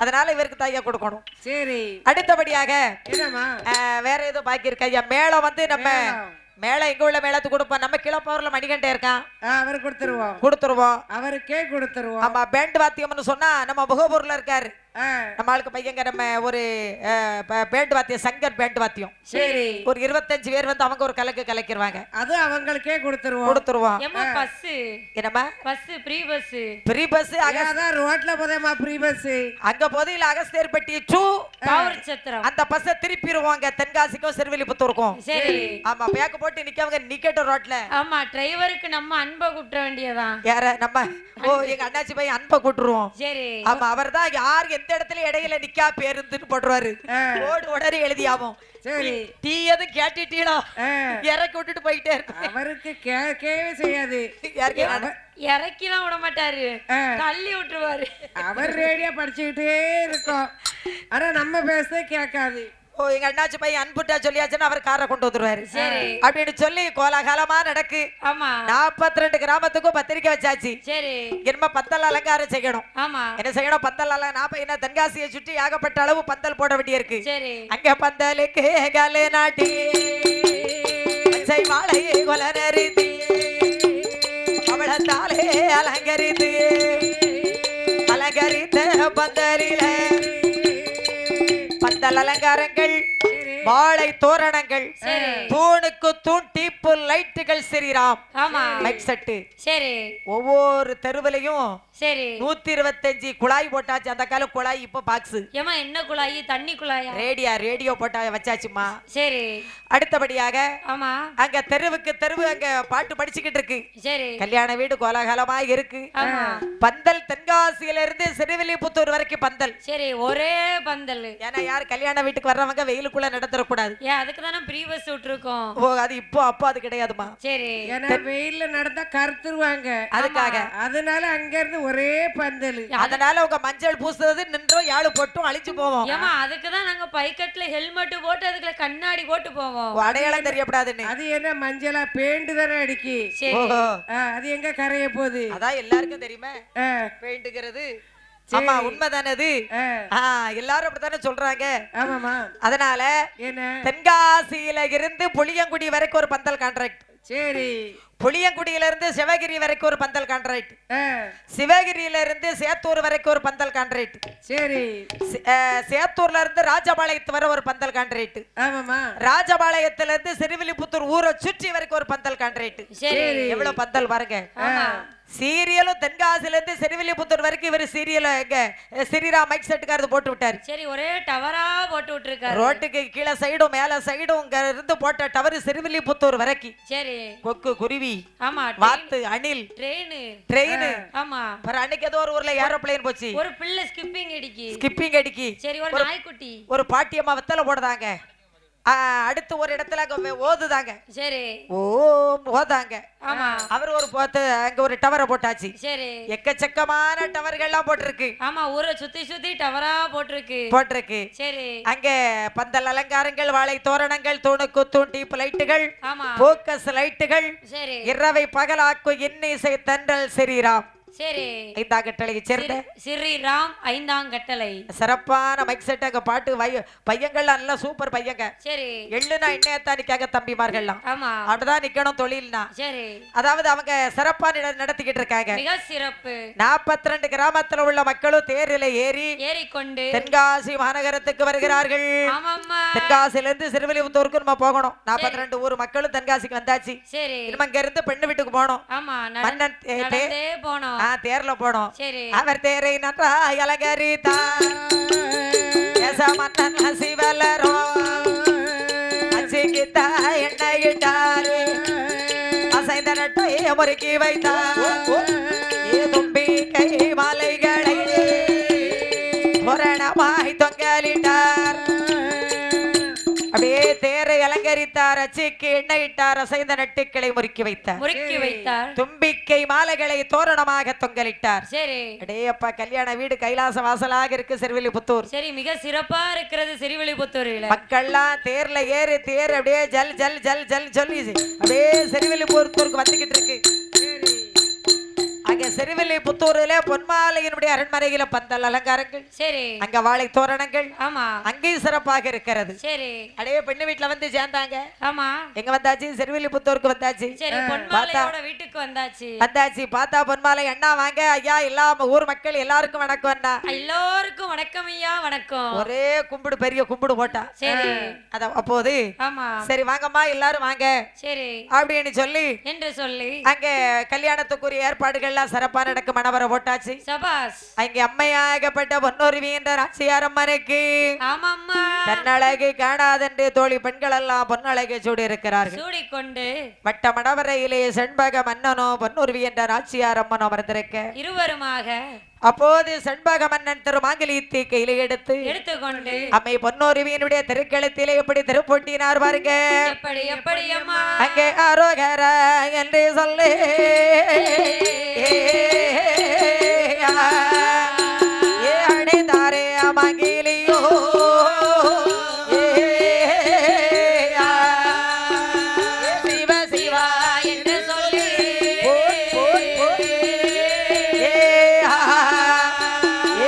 அதனால இவருக்கு தாயா கொடுக்கணும். சரி. அடுத்தபடியாக வேற ஏதோ பாக்கி இருக்கு ஐயா. மேளம் வந்து நம்ம மேளம் எங்க உள்ள மேளத்துக்கு கொடுப்போம். நம்ம கிளப்பவர்ல மணிகண்டே இருக்கான். அவரு கொடுத்துருவோம். அவருக்கே கொடுத்துருவோம். ஆமா பேண்ட் வாத்தியம்னு சொன்னா நம்ம முகப்பூர்ல இருக்காரு. நம்ம ஆளுக்கு பையங்க நம்ம ஒரு பேண்ட் வாத்தியம் சங்கர் பேண்ட் வாத்தியம். சரி. ஒரு 25 பேர் வந்து அவங்க ஒரு கலக்கு கலக்கிடுவாங்க. அது அவங்களுக்கே கொடுத்துருவோம். ஏமா பஸ் என்னமா பஸ் ஃப்ரீ பஸ் அதான் ரோட்ல போதேமா ஃப்ரீ பஸ். அங்க போதையில அகஸ்தேர்பட்டி டு பவர் சத்திரம் அந்த பஸ்ஸை திருப்பிடுவாங்க தென்காசிக்கும் சிறுவில்லிபுத்தூருக்கும். சரி. ஆமா பேக்கு போட்டு நிக்கவங்க நிக்கட்டும் ரோட்ல. ஆமா டிரைவருக்கு நம்ம அன்பை கூட்ட வேண்டியதான். யார நம்ம எங்க அண்ணாச்சி பையன் அன்பை கூட்டுருவோம். சரி. ஆமா அவர் தான் யார் எந்த இடத்துல இடையில நிக்கா பேருந்துன்னு போடுறாரு. ஓடு உடனே எழுதியாவும். சரி. டீ எதுவும் கேட்டுட்டீங்களோ இறக்கி விட்டுட்டு போயிட்டே இருக்கு. அவருக்கு கேட்கவே செய்யாது. இறக்கிலாம் விட மாட்டாரு, தள்ளி விட்டுருவாரு. அவர் ரேடியோ படிச்சுக்கிட்டே இருக்கும். ஆனா நம்ம பேச கேட்காது. எங்க அண்ணாச்சி பையன் அன்புட்டா சொல்லியாச்சுன்னா அவர் காரை கொண்டு வந்துருவாரு. சரி. அப்படின்னு சொல்லி கோலாகாலமா நடக்கு. ஆமா. 42 கிராமத்துக்கும் பத்திரிக்கை வச்சாச்சு. சரி. என்ன பந்தல் அலங்காரம் செய்யணும். ஆமா. என்ன செய்யணும் பந்தல் என்ன தென்காசியை சுற்றி ஏகப்பட்ட அளவு பந்தல் போட வேண்டியிருக்கு. சரி. அங்க பந்தலுக்கு கலே நாட்டி மாலை கொலனரிதி அவளத்தாலே அலங்கரித்து அலங்கரித்த பந்தலில பந்தல் அலங்காரங்கள் வாழை தோரணங்கள் தூணுக்கு தூண் டீப்பு லைட்டுகள் ஸ்ரீராம் லைட் செட்டு. சரி. ஒவ்வொரு தெருவிலையும் சரி 125 குழாய் போட்டாச்சு. அந்த கால குழாய் இப்ப பாக்ஸ். ஏமா என்ன குழாய்? தண்ணி குழாயா? ரேடியோ போட்டா வச்சாச்சுமா. சரி. அடுத்தபடியாக ஆமா அங்க தெருவுக்கு தெருவு அங்க பாட்டு படிச்சுக்கிட்டு இருக்கு. சரி. கல்யாண வீடு கோலாகலமா இருக்கு. பந்தல் தென்காசியில இருந்து சிறுவில்லிபுத்தூர் வரைக்கும் பந்தல். சரி ஒரே பந்தல். ஏன்னா யார் கல்யாண வீட்டுக்கு வர்றவங்க வெயிலுக்குள்ள நடத்தக்கூடாது. அதுக்கு தானே ப்ரீ பஸ் விட்டுருக்கோம். ஓ அது இப்போ அப்போ அது கிடையாதுமா. சரி. ஏன்னா வெயில்ல நடந்தா கருத்துருவாங்க. அதுக்காக அதனால அங்க இருந்து ஒரே பந்தல். அதனால உங்க மஞ்சள் பூசுறது நின்றோம் யாழு போட்டும் அழிச்சு போவோம். ஏமா அதுக்கு தான் நாங்க பைக்கெட்ல ஹெல்மெட் போட்டு அதுக்குள்ள கண்ணாடி போட்டு போவோம். அடையாளம் தெரியப்படாதுன்னு. அது என்ன மஞ்சளா பெயிண்ட் தானே அடிக்கி. அது எங்க கரைய போகுது? அதான் எல்லாருக்கும் தெரியுமா பெயிண்ட்ங்கிறது. ஆமா உண்மைதானே அது. எல்லாரும் அப்படித்தானே சொல்றாங்க. ஆமாமா. அதனால தென்காசியில இருந்து புளியங்குடி வரைக்கும் ஒரு பந்தல் கான்ட்ராக்ட். சரி. புளியங்குடியில இருந்து சிவகிரி வரைக்கும் ஒரு பந்தல் கான்ட்ராக்ட். சிவகிரியில இருந்து சேத்தூர் வரைக்கும் ஒரு பந்தல் கான்ட்ராக்ட். சரி. சேத்தூர்ல இருந்து ராஜபாளையத்து வரை ஒரு பந்தல் கான்ட்ராக்ட். ஆமாமா. ராஜபாளையத்துல இருந்து சிறுவில்லிபுத்தூர் ஊரை சுற்றி வரைக்கும் ஒரு பந்தல் கான்ட்ராக்ட். சரி. எவ்வளவு பந்தல் பாருங்க. சீரியலும் தென்காசில இருந்து சிறுவில்லிபுத்தூர் வரைக்கும் இவர் சீரியல் ஸ்ரீராம் மைக் செட்டுக்காரது போட்டு விட்டாரு. சரி ஒரே டவரா போட்டு விட்டுருக்காரு. ரோட்டுக்கு கீழே சைடும் மேல சைடும் இங்க இருந்து போட்ட டவர் சிறுவில்லிபுத்தூர் வரைக்கும். சரி. கொக்கு குருவி ஆமா வாத்து அணில் ட்ரெயின் ஆமா. அன்னைக்கு ஏதோ ஒரு ஊர்ல ஏரோப்ளேன் போச்சு. ஒரு பிள்ளை ஸ்கிப்பிங் அடிக்கி. சரி ஒரு நாய்க்குட்டி ஒரு பாட்டியம்மா வெத்தலை போடுதாங்க. அடுத்து ஒரு இடத்துல ஓதுதாங்க. சரி. ஓதாங்க. ஆமா. அவர் ஒரு அங்க ஒரு டவரை போட்டாச்சு. சரி. எக்கச்சக்கமான டவர்கள்லாம் போட்டிருக்கு. ஆமா ஊரை சுத்தி சுத்தி டவரா போட்டிருக்கு. சரி. அங்க பந்தல் அலங்காரங்கள் வாழை தோரணங்கள் தூணுக்கு தூண் டீப் லைட்டுகள் போக்கஸ் லைட்டுகள். சரி. இரவை பகலாக்கும் இன்னிசை தன்றல் ஸ்ரீராம். சரி. 5ஆம் கட்டளையை சேர்ந்த ஸ்ரீராம் 5ஆம் கட்டளை. சிறப்பான மைக் செட் அங்க பாட்டு பையங்கள்லாம் நல்ல சூப்பர் பையங்க. சரி. எள்ளுனா இன்னையத்தான் நிக்காங்க தம்பிமார்கள்லாம். ஆமா. அப்படிதான் நிக்கணும் தொழில்னா. சரி. அதாவது அவங்க சிறப்பா நடத்திக்கிட்டு இருக்காங்க. மிக சிறப்பு. 42 கிராமத்துல உள்ள மக்களும் தேரில ஏறிக்கொண்டு தென்காசி மாநகரத்துக்கு வருகிறார்கள். ஆமாம்மா. தென்காசில இருந்து சிறுவில்லிபுத்தூருக்கு நம்ம போகணும். 42 ஊர் மக்களும் தென்காசிக்கு வந்தாச்சு. சரி. நம்ம இங்க இருந்து பெண்ணு வீட்டுக்கு போகணும். ஆமா நடந்தே போகணும். தேர்ல போனோம். அவர் தேரை நன்றா அலங்கரித்தா சிவலரோ அசிக்கித்தா எண்ணெயிட்டாரு அசைந்த நட்டை முறுக்கி வைத்தார். தும்பி கை மாலைகளை புரணமாய் தொங்க வைத்தார், அச்சிக்கு எண்ணெய் இட்டார், அசைந்த நட்டுக்களை முறுக்கி வைத்தார், தும்பிக்கை மாலைகளை தோரணமாக தொங்கலிட்டார். சரி. அடேயப்பா, கல்யாண வீடு கைலாச வாசலாக இருக்கு சிறுவில்லிபுத்தூர். சரி, மிக சிறப்பா இருக்கிறது சிறுவில்லிபுத்தூர்ல. மக்கள்லாம் தேர்ல ஏறு, தேர் அப்படியே ஜல் ஜல் ஜல் ஜல் சொல்லி அப்படியே சிறுவில்லிபுத்தூருக்கு வந்துகிட்டு இருக்கு. அங்க சிறுவில்லிபுத்தூரிலே பொன்மாலையினுடைய அரண்மனையில பந்தல் அலங்காரங்கள், சரி, அங்க வாழை தோரணங்கள், ஆமா, அங்கேயும் சிறப்பாக இருக்கிறது. சரி. அடையே பெண்ணு வீட்டுல வந்து சேர்ந்தாங்க. ஆமா. எங்க வந்தாச்சு? சிறுவில்லிபுத்தூருக்கு வந்தாச்சு. சரி, பொன்மாலையோட வீட்டுக்கு வந்தாச்சு. பார்த்தா பொன்மாலை, அண்ணா வாங்க ஐயா, எல்லா ஊர் மக்கள் எல்லாருக்கும் வணக்கம் அண்ணா. எல்லோருக்கும் வணக்கம் ஐயா. வணக்கம். ஒரே கும்பிடு, பெரிய கும்பிடு போட்டா. சரி. அத அப்போது, ஆமா, சரி வாங்கம்மா எல்லாரும் வாங்க, சரி அப்படின்னு சொல்லி அங்க கல்யாணத்துக்குரிய ஏற்பாடுகள் சிறப்பா நடக்கும். மணவர போட்டாச்சு. சபாஸ். அங்க அம்மையாகப்பட்ட பொன்னொருவி என்ற நாச்சியார் அம்மனுக்கு தன்னழகு காணாதென்று தோழி பெண்கள் எல்லாம் பொன்னழகை சூடி இருக்கிறார்கள். சூடிக்கொண்டு வட்ட மணவரையிலே செண்பக மன்னனோ பொன்னொருவி என்ற நாச்சியார் அம்மனோ அமர்ந்திருக்க இருவருமாக அப்போது செண்பக மன்னன் திருமாங்கலியத்தை கையில எடுத்துக்கொண்டு அம்மை பொன்னொருவியினுடைய திருக்களத்திலே எப்படி திருப்பொட்டினார் பாருங்க. அங்கே ஆரோகர என்று சொல்லு அடைந்தாரே மகிழியோ சிவ சிவா என்று சொல்லி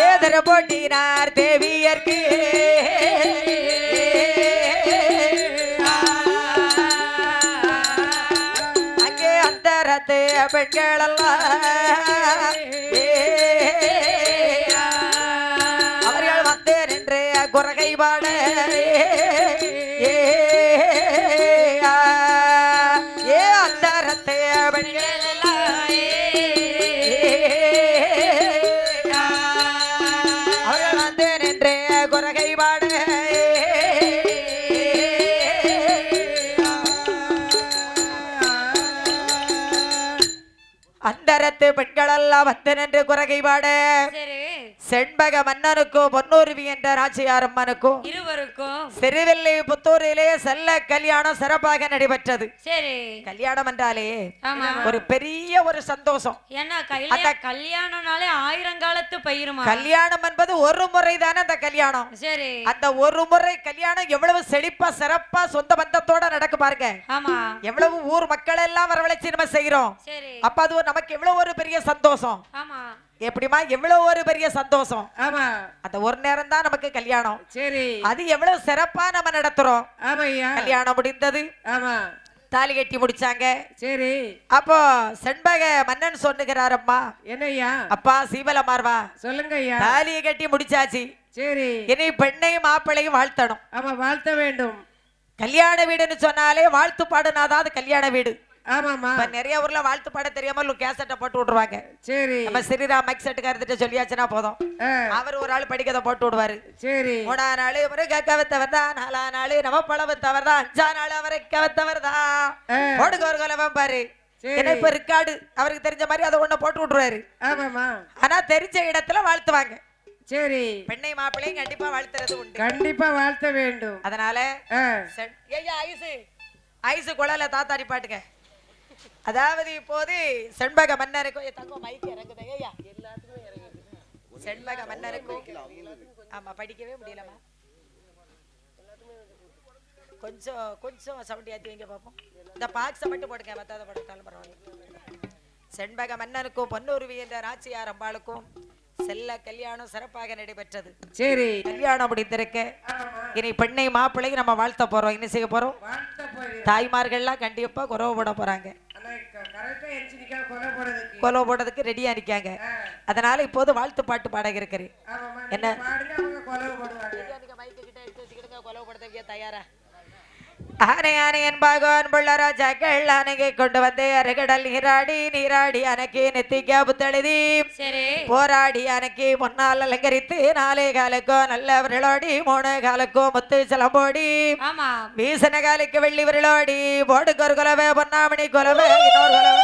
ஏதர போட்டினார் தேவியர்க்கு. அங்கே அந்தரத்து பெண்களெல்லாம் அவர்கள் வந்து நின்று குரகை பாட அந்தரத்து பெண்களெல்லாம் அவர்கள் வந்து நின்று குரகை பாட அந்தரத்து பெண்களெல்லாம் வந்து நின்று குரகை பாட செண்பக மன்னனுக்கும் பொன்னொருவி என்ற நாச்சியார் அம்மனுக்கும் இருவருக்கும் சிறுவில்லிபுத்தூரிலே செல்ல கல்யாணம் சிறப்பாக நடைபெற்றது. சரி. கல்யாணம் என்றாலே ஒரு பெரிய ஒரு சந்தோஷம். அந்த கல்யாணம்னாலே ஆயிரங்காலத்து பயிருமா. கல்யாணம் என்பது ஒரு முறை தானே அந்த கல்யாணம். சரி. அந்த ஒரு முறை கல்யாணம் எவ்வளவு செழிப்பா சிறப்பா சொந்த பந்தத்தோட நடக்கு பாருங்க. ஆமா. எவ்வளவு ஊர் மக்கள் எல்லாம் வரவழைச்சு நம்ம செய்யறோம். சரி. அப்ப அது நமக்கு எவ்வளவு ஒரு பெரிய சந்தோஷம். ஆமா. எப்படிமா எவ்வளவு ஒரு பெரிய சந்தோஷம். ஆமா. அந்த ஒரு நேரம் தான் நமக்கு கல்யாணம். சரி. அது எவ்வளவு சிறப்பா நம்ம நடத்துறோம். ஆமாய்யா. கல்யாணம் முடிந்தது. ஆமா. தாலி கட்டி முடிச்சாங்க. சரி. அப்போ செண்பக மன்னன் சொன்னுகிறார், அம்மா என்னய்யா, அப்பா சீவலமார்வா சொல்லுங்க ஐயா, தாலியை கட்டி முடிச்சாச்சு. சரி. இனி பெண்ணையும் மாப்பிள்ளையும் வாழ்த்தணும். ஆமா, வாழ்த்த வேண்டும். கல்யாண வீடுன்னு சொன்னாலே வாழ்த்து பாடுனாதான் அது கல்யாண வீடு. ஆமாமா. நிறைய ஊர்ல வாழ்த்து பாட தெரியாம கேசட்டை போட்டு விடுவாங்க. சரி. நம்ம ஸ்ரீராம் மைக் செட்டுக்காரர்கிட்ட சொல்லியாச்சுன்னா போதும், அவர் ஒரு ஆள் படிக்கதை போட்டு விடுவாரு. சரி. 3ஆம் நாள் முருக கவத்தவர் தான், 4ஆம் நாள் நம்ம பழவத்தவர் தான், 5ஆம் நாள் அவரை கவத்தவர் தான் போடுங்க ஒரு கொலவன் பாரு. ஏன்னா இப்ப இருக்காடு அவருக்கு தெரிஞ்ச மாதிரி அதை ஒண்ணு போட்டு விடுறாரு. ஆமாமா. ஆனா தெரிஞ்ச இடத்துல வாழ்த்துவாங்க. சரி. பெண்ணை மாப்பிள்ளையும் கண்டிப்பா வாழ்த்துறது உண்டு. கண்டிப்பா வாழ்த்த வேண்டும். அதனால ஐசு குழல தாத்தாடி பாட்டுக்க. அதாவது இப்போது செண்பக மன்னருக்கும் தங்கம் மைக்கு இறங்குது ஐயா, எல்லாத்துக்கும் இறங்குது. செண்பக மன்னருக்கும் ஆமா படிக்கவே முடியலமா, கொஞ்சம் கொஞ்சம் சவுண்ட் ஏற்றி வைங்க பார்ப்போம். இந்த பாக்ஸை மட்டும் போடுங்க, பத்தாத போட்டாலும் பரவாயில்ல. செண்பக மன்னனுக்கும் பொன்னொருவி என்ற நாச்சியார் அம்பாளுக்கும் செல்ல கல்யாணம் சிறப்பாக நடைபெற்றது. சரி. கல்யாணம் முடிந்திருக்க இனி பெண்ணை மாப்பிள்ளைக்கு நம்ம வாழ்த்த போறோம். என்ன செய்ய போறோம்? தாய்மார்கள்லாம் கண்டிப்பா குறவு போட போறாங்க. கொலவு போடுறதுக்கு ரெடியா இருக்காங்க. அதனால இப்போது வாழ்த்து பாட்டு பாட இருக்கிறேன். என்ன கொலவு போடுறதுக்கு தயாரா? ஆனை ஆனை என்பாகோன் புள்ள ராஜாக்கள் அணைகை கொண்டு வந்து அருகடல் நீராடி அணைக்கு நெத்திக்கா புத்தெழுதி போராடி அணைக்கு முன்னால் அலங்கரித்து 4 காலுக்கும் நல்ல விரலோடி 3 காலுக்கும் முத்து சிலம்போடி வீசன காலுக்கு வெள்ளி விரலோடி போடுக்கு ஒரு குலவை பொன்னாமணி குலவை இன்னொரு குலவை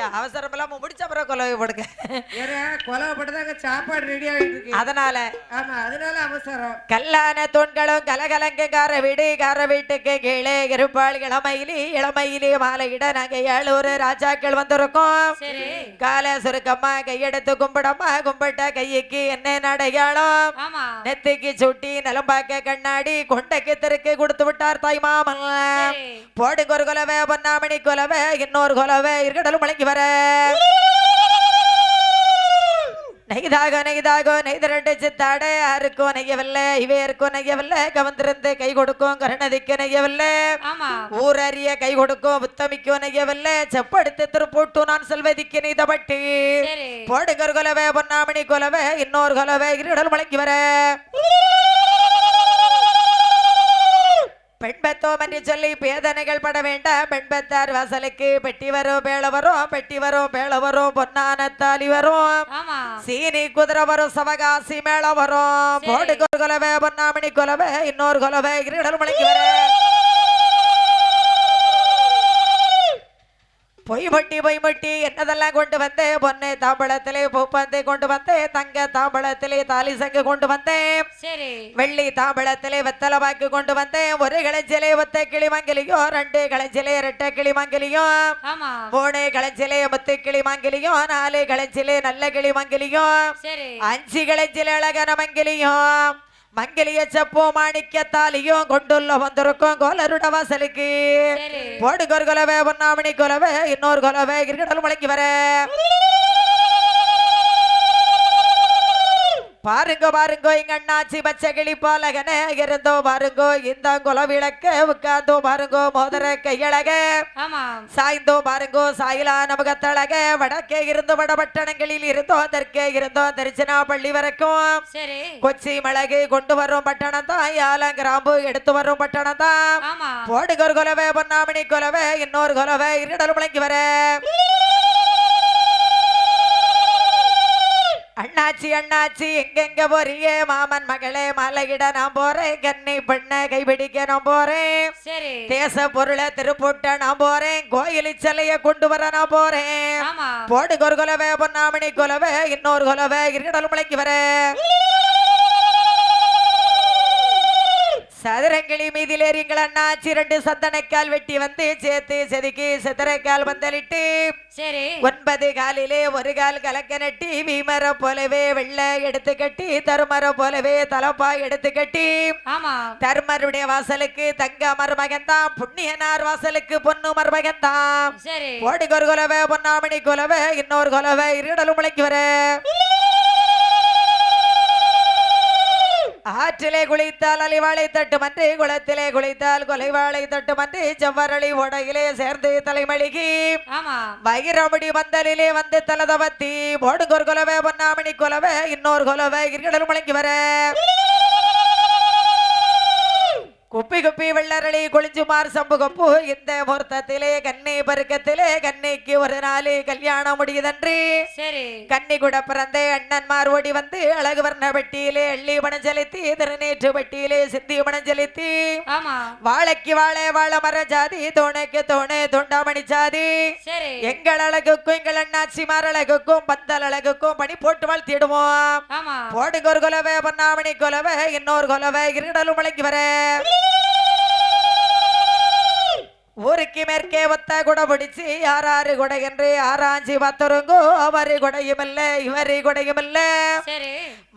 ஐயா அவசரம் இல்லாம முடிச்ச அப்புறம் கொலவை போடுங்க. ஏன்னா கொலவை போட்டுதாங்க சாப்பாடு ரெடி ஆகிட்டு இருக்கு. அதனால ஆமா அதனால அவசரம். கல்லான தூண்களும் கலகலங்க கார வீட்டுக்கு கீழே இருப்பாள் இளமையிலே மாலையிட நாங்க 7 ராஜாக்கள் வந்திருக்கோம். கால சுருக்கம்மா கையெடுத்து கும்பிடம்மா கும்பிட்ட கைக்கு என்ன அடையாளம் நெத்திக்கு சுட்டி நலம்பாக்க கண்ணாடி கொண்டைக்கு தெருக்கு கொடுத்து விட்டார் தாய் மாமன். போடுங்க ஒரு கொலவை பொன்னாமணி கொலவை இன்னொரு கொலவை இருக்கடலும் முழங்கி வர நெய்தாக நெய்தரண்டு சித்தாட யாருக்கும் நெய்யவில்லை இவையருக்கும் நெய்யவில்லை கவர்ந்திருந்து கை கொடுக்கும் கருணதிக்கு நெய்யவில்லை ஊரறிய கை கொடுக்கும் புத்தமிக்கும் நெய்யவில்லை செப்படுத்து திருப்பூட்டு நான் செல்வதிக்கு நெய்தபட்டு போடுங்க ஒரு கொலவை பொன்னாமணி கொலவை இன்னொரு கொலவை இருடல் முழங்கி வர பெண்பத்தோம் என்று சொல்லி பேதனைகள் பட வேண்டாம். பெண்பத்தார் வாசலுக்கு பெட்டி வரும் பேள வரும் பொன்னான தாலி வரும் சீனி குதிரை வரும் சவகாசி மேள வரும். போடு கொலவை பொன்னாமணி கொலவை இன்னொரு கொலவை இருடல் முழங்கி வர பொய்மட்டி என்னதெல்லாம் கொண்டு வந்தேன். பொண்ணு தாம்பளத்திலே பூப்பந்தை கொண்டு வந்தேன். தங்க தாம்பளத்திலே தாலி சங்கு கொண்டு வந்தேன். வெள்ளி தாம்பளத்திலே வெத்தலை பாக்கு கொண்டு வந்தேன். ஒரு களஞ்சிலே ஒத்த கிளி மங்கலியும் 2 களஞ்சிலே 2 கிளி மங்கலியும் 3 களஞ்சிலே முத்து கிளி மங்கலியும் 4 களஞ்சிலே நல்ல கிளி மங்கலியும் 5 களஞ்சிலே அழகன மங்கலியும் மங்கலிய செப்போ மாணிக்க தாலியும் கொண்டுள்ள வந்திருக்கும் கோலருட வாசலுக்கு போடுங்க ஒரு கொலவை பொன்னாமணி கொலவை இன்னொரு கொலவை இருக்கடல் முழங்கி வர பாருங்க இங்க அண்ணாச்சி பச்சை கிளி பாலகன இருந்தோ பாருங்கோ இந்த குல விளக்க உட்கார்ந்தோ பாருங்கோ மோதர கையழக சாய்ந்தோ பாருங்கோ சாயிலான முகத்தழக வடக்கே இருந்தோ வடபட்டணங்களில் இருந்தோ தெற்கே இருந்தோ திருச்சினா பள்ளி வரைக்கும் கொச்சி மிளகு கொண்டு வரும் பட்டணம் தான் யாலங்கிராம்பு எடுத்து வரும் பட்டணம் தான் போடுங்க ஒரு கொலவை பொன்னாமணி கொலவை இன்னொரு கொலவை இருடல் முழங்கி வர அண்ணாச்சி எங்கெங்க போறியே மாமன் மகளே மலையிட நான் போறேன் கண்ணி பெண்ண கைபிடிக்க நான் போறேன் தேச பொருளை திருப்பூட்ட நான் போறேன் கோயில் சிலைய கொண்டு வர நான் போறேன் போடுங்க ஒரு கொலவை பொன்னாமணி கொலவை இன்னொரு கொலவை இருக்கடல் முழங்கி வர சதுரங்கிளி மீதிலேறிங்கள் அண்ணாச்சி 2 சந்தனக்கால் வெட்டி வந்து சேர்த்து செதுக்கி சித்திரைக்கால் வந்தலிட்டு 9 காலிலே ஒரு கால் கலக்க நட்டி வீமர போலவே வெள்ளை எடுத்து கட்டி தருமர போலவே தலப்பா எடுத்து கட்டி தர்மருடைய வாசலுக்கு தங்க மருமகன் தான் புண்ணியனார் வாசலுக்கு பொண்ணு மருமகன் தான் போடுங்க ஒரு கொலவை பொன்னாமணி கொலவை இன்னொரு கொலவை இருடலும் முழங்கி வர ஆற்றிலே குளித்தால் அலிவாளை தட்டுமன்றி குளத்திலே குளித்தால் கொலைவாளை தட்டுமன்றி செவ்வரளி ஓடையிலே சேர்ந்து தலைமழிகி வைரமுடி வந்தலிலே வந்து தலதவத்தி போடுங்க ஒரு கொலவை பொன்னாமணி கொலவை இன்னொரு கொலவை இருக்கடல் முழங்கி வர குப்பி வெள்ளரளி கொளிஞ்சுமார் சம்பு கொப்பு இந்த முகூர்த்தத்திலே கண்ணி பருக்கத்திலே கண்ணிக்கு ஒரு நாள் கல்யாணம் முடியுதன்றி கண்ணி கூட பிறந்த அண்ணன்மார் ஓடி வந்து அழகு வர்ண பெட்டியிலே எள்ளி பணம் செலுத்தி திருநீற்று பெட்டியிலே சிந்தி பணம் செலுத்தி வாழைக்கு வாழ மர ஜாதி தோணைக்கு தோணை தொண்டாமணி ஜாதி எங்கள் அழகுக்கும் எங்கள் அண்ணாச்சிமார் அழகுக்கும் பந்தல் அழகுக்கும் பணி போட்டு வாழ்த்திடுவோம் போடுங்க ஒரு கொலவை பொன்னாமணி கொலவை இன்னொரு கொலவை இருடலும் முழங்கி வர ஊருக்கு மேற்கே ஒத்த குடை பிடிச்சு யாராரு குடை என்று ஆராய்ச்சி பார்த்தருங்கோ அவரு குடையும் இல்ல இவரு குடையும் இல்ல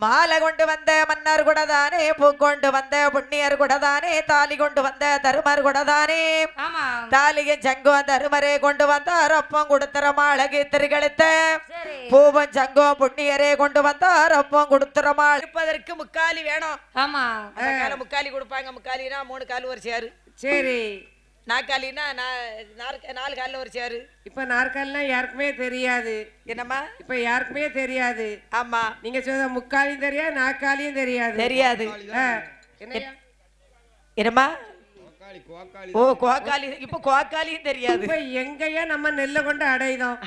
மாலை கொண்டு வந்த மன்னர் குடதானே பூ கொண்டு வந்த புண்ணியர் குடதானே தாலி கொண்டு வந்த தருமர் குடதானே தாலியின் சங்கம் தருமரே கொண்டு வந்தார் அப்பம் கொடுத்துற மாழகு திருகழுத்த பூவன் சங்கம் புண்ணியரே கொண்டு வந்தார் அப்பம் கொடுத்துற மாள் இருப்பதற்கு முக்காலி வேணும். ஆமா முக்காலி கொடுப்பாங்க. முக்காலினா 3 கால் ஒரு சேரு. சரி நாற்காலினா 4 காலில் ஒரு சேரு. இப்ப நாற்காலினா யாருக்குமே தெரியாது. என்னம்மா இப்ப யாருக்குமே தெரியாது. ஆமா நீங்க சொல்ற முக்காலியும் தெரியாது நாற்காலியும் தெரியாது. என்னம்மா ஓ கோக்காலி இப்ப கோக்காலியும் தெரியாது. எங்கயா நம்ம நெல்லை கொண்டு அடைதோம்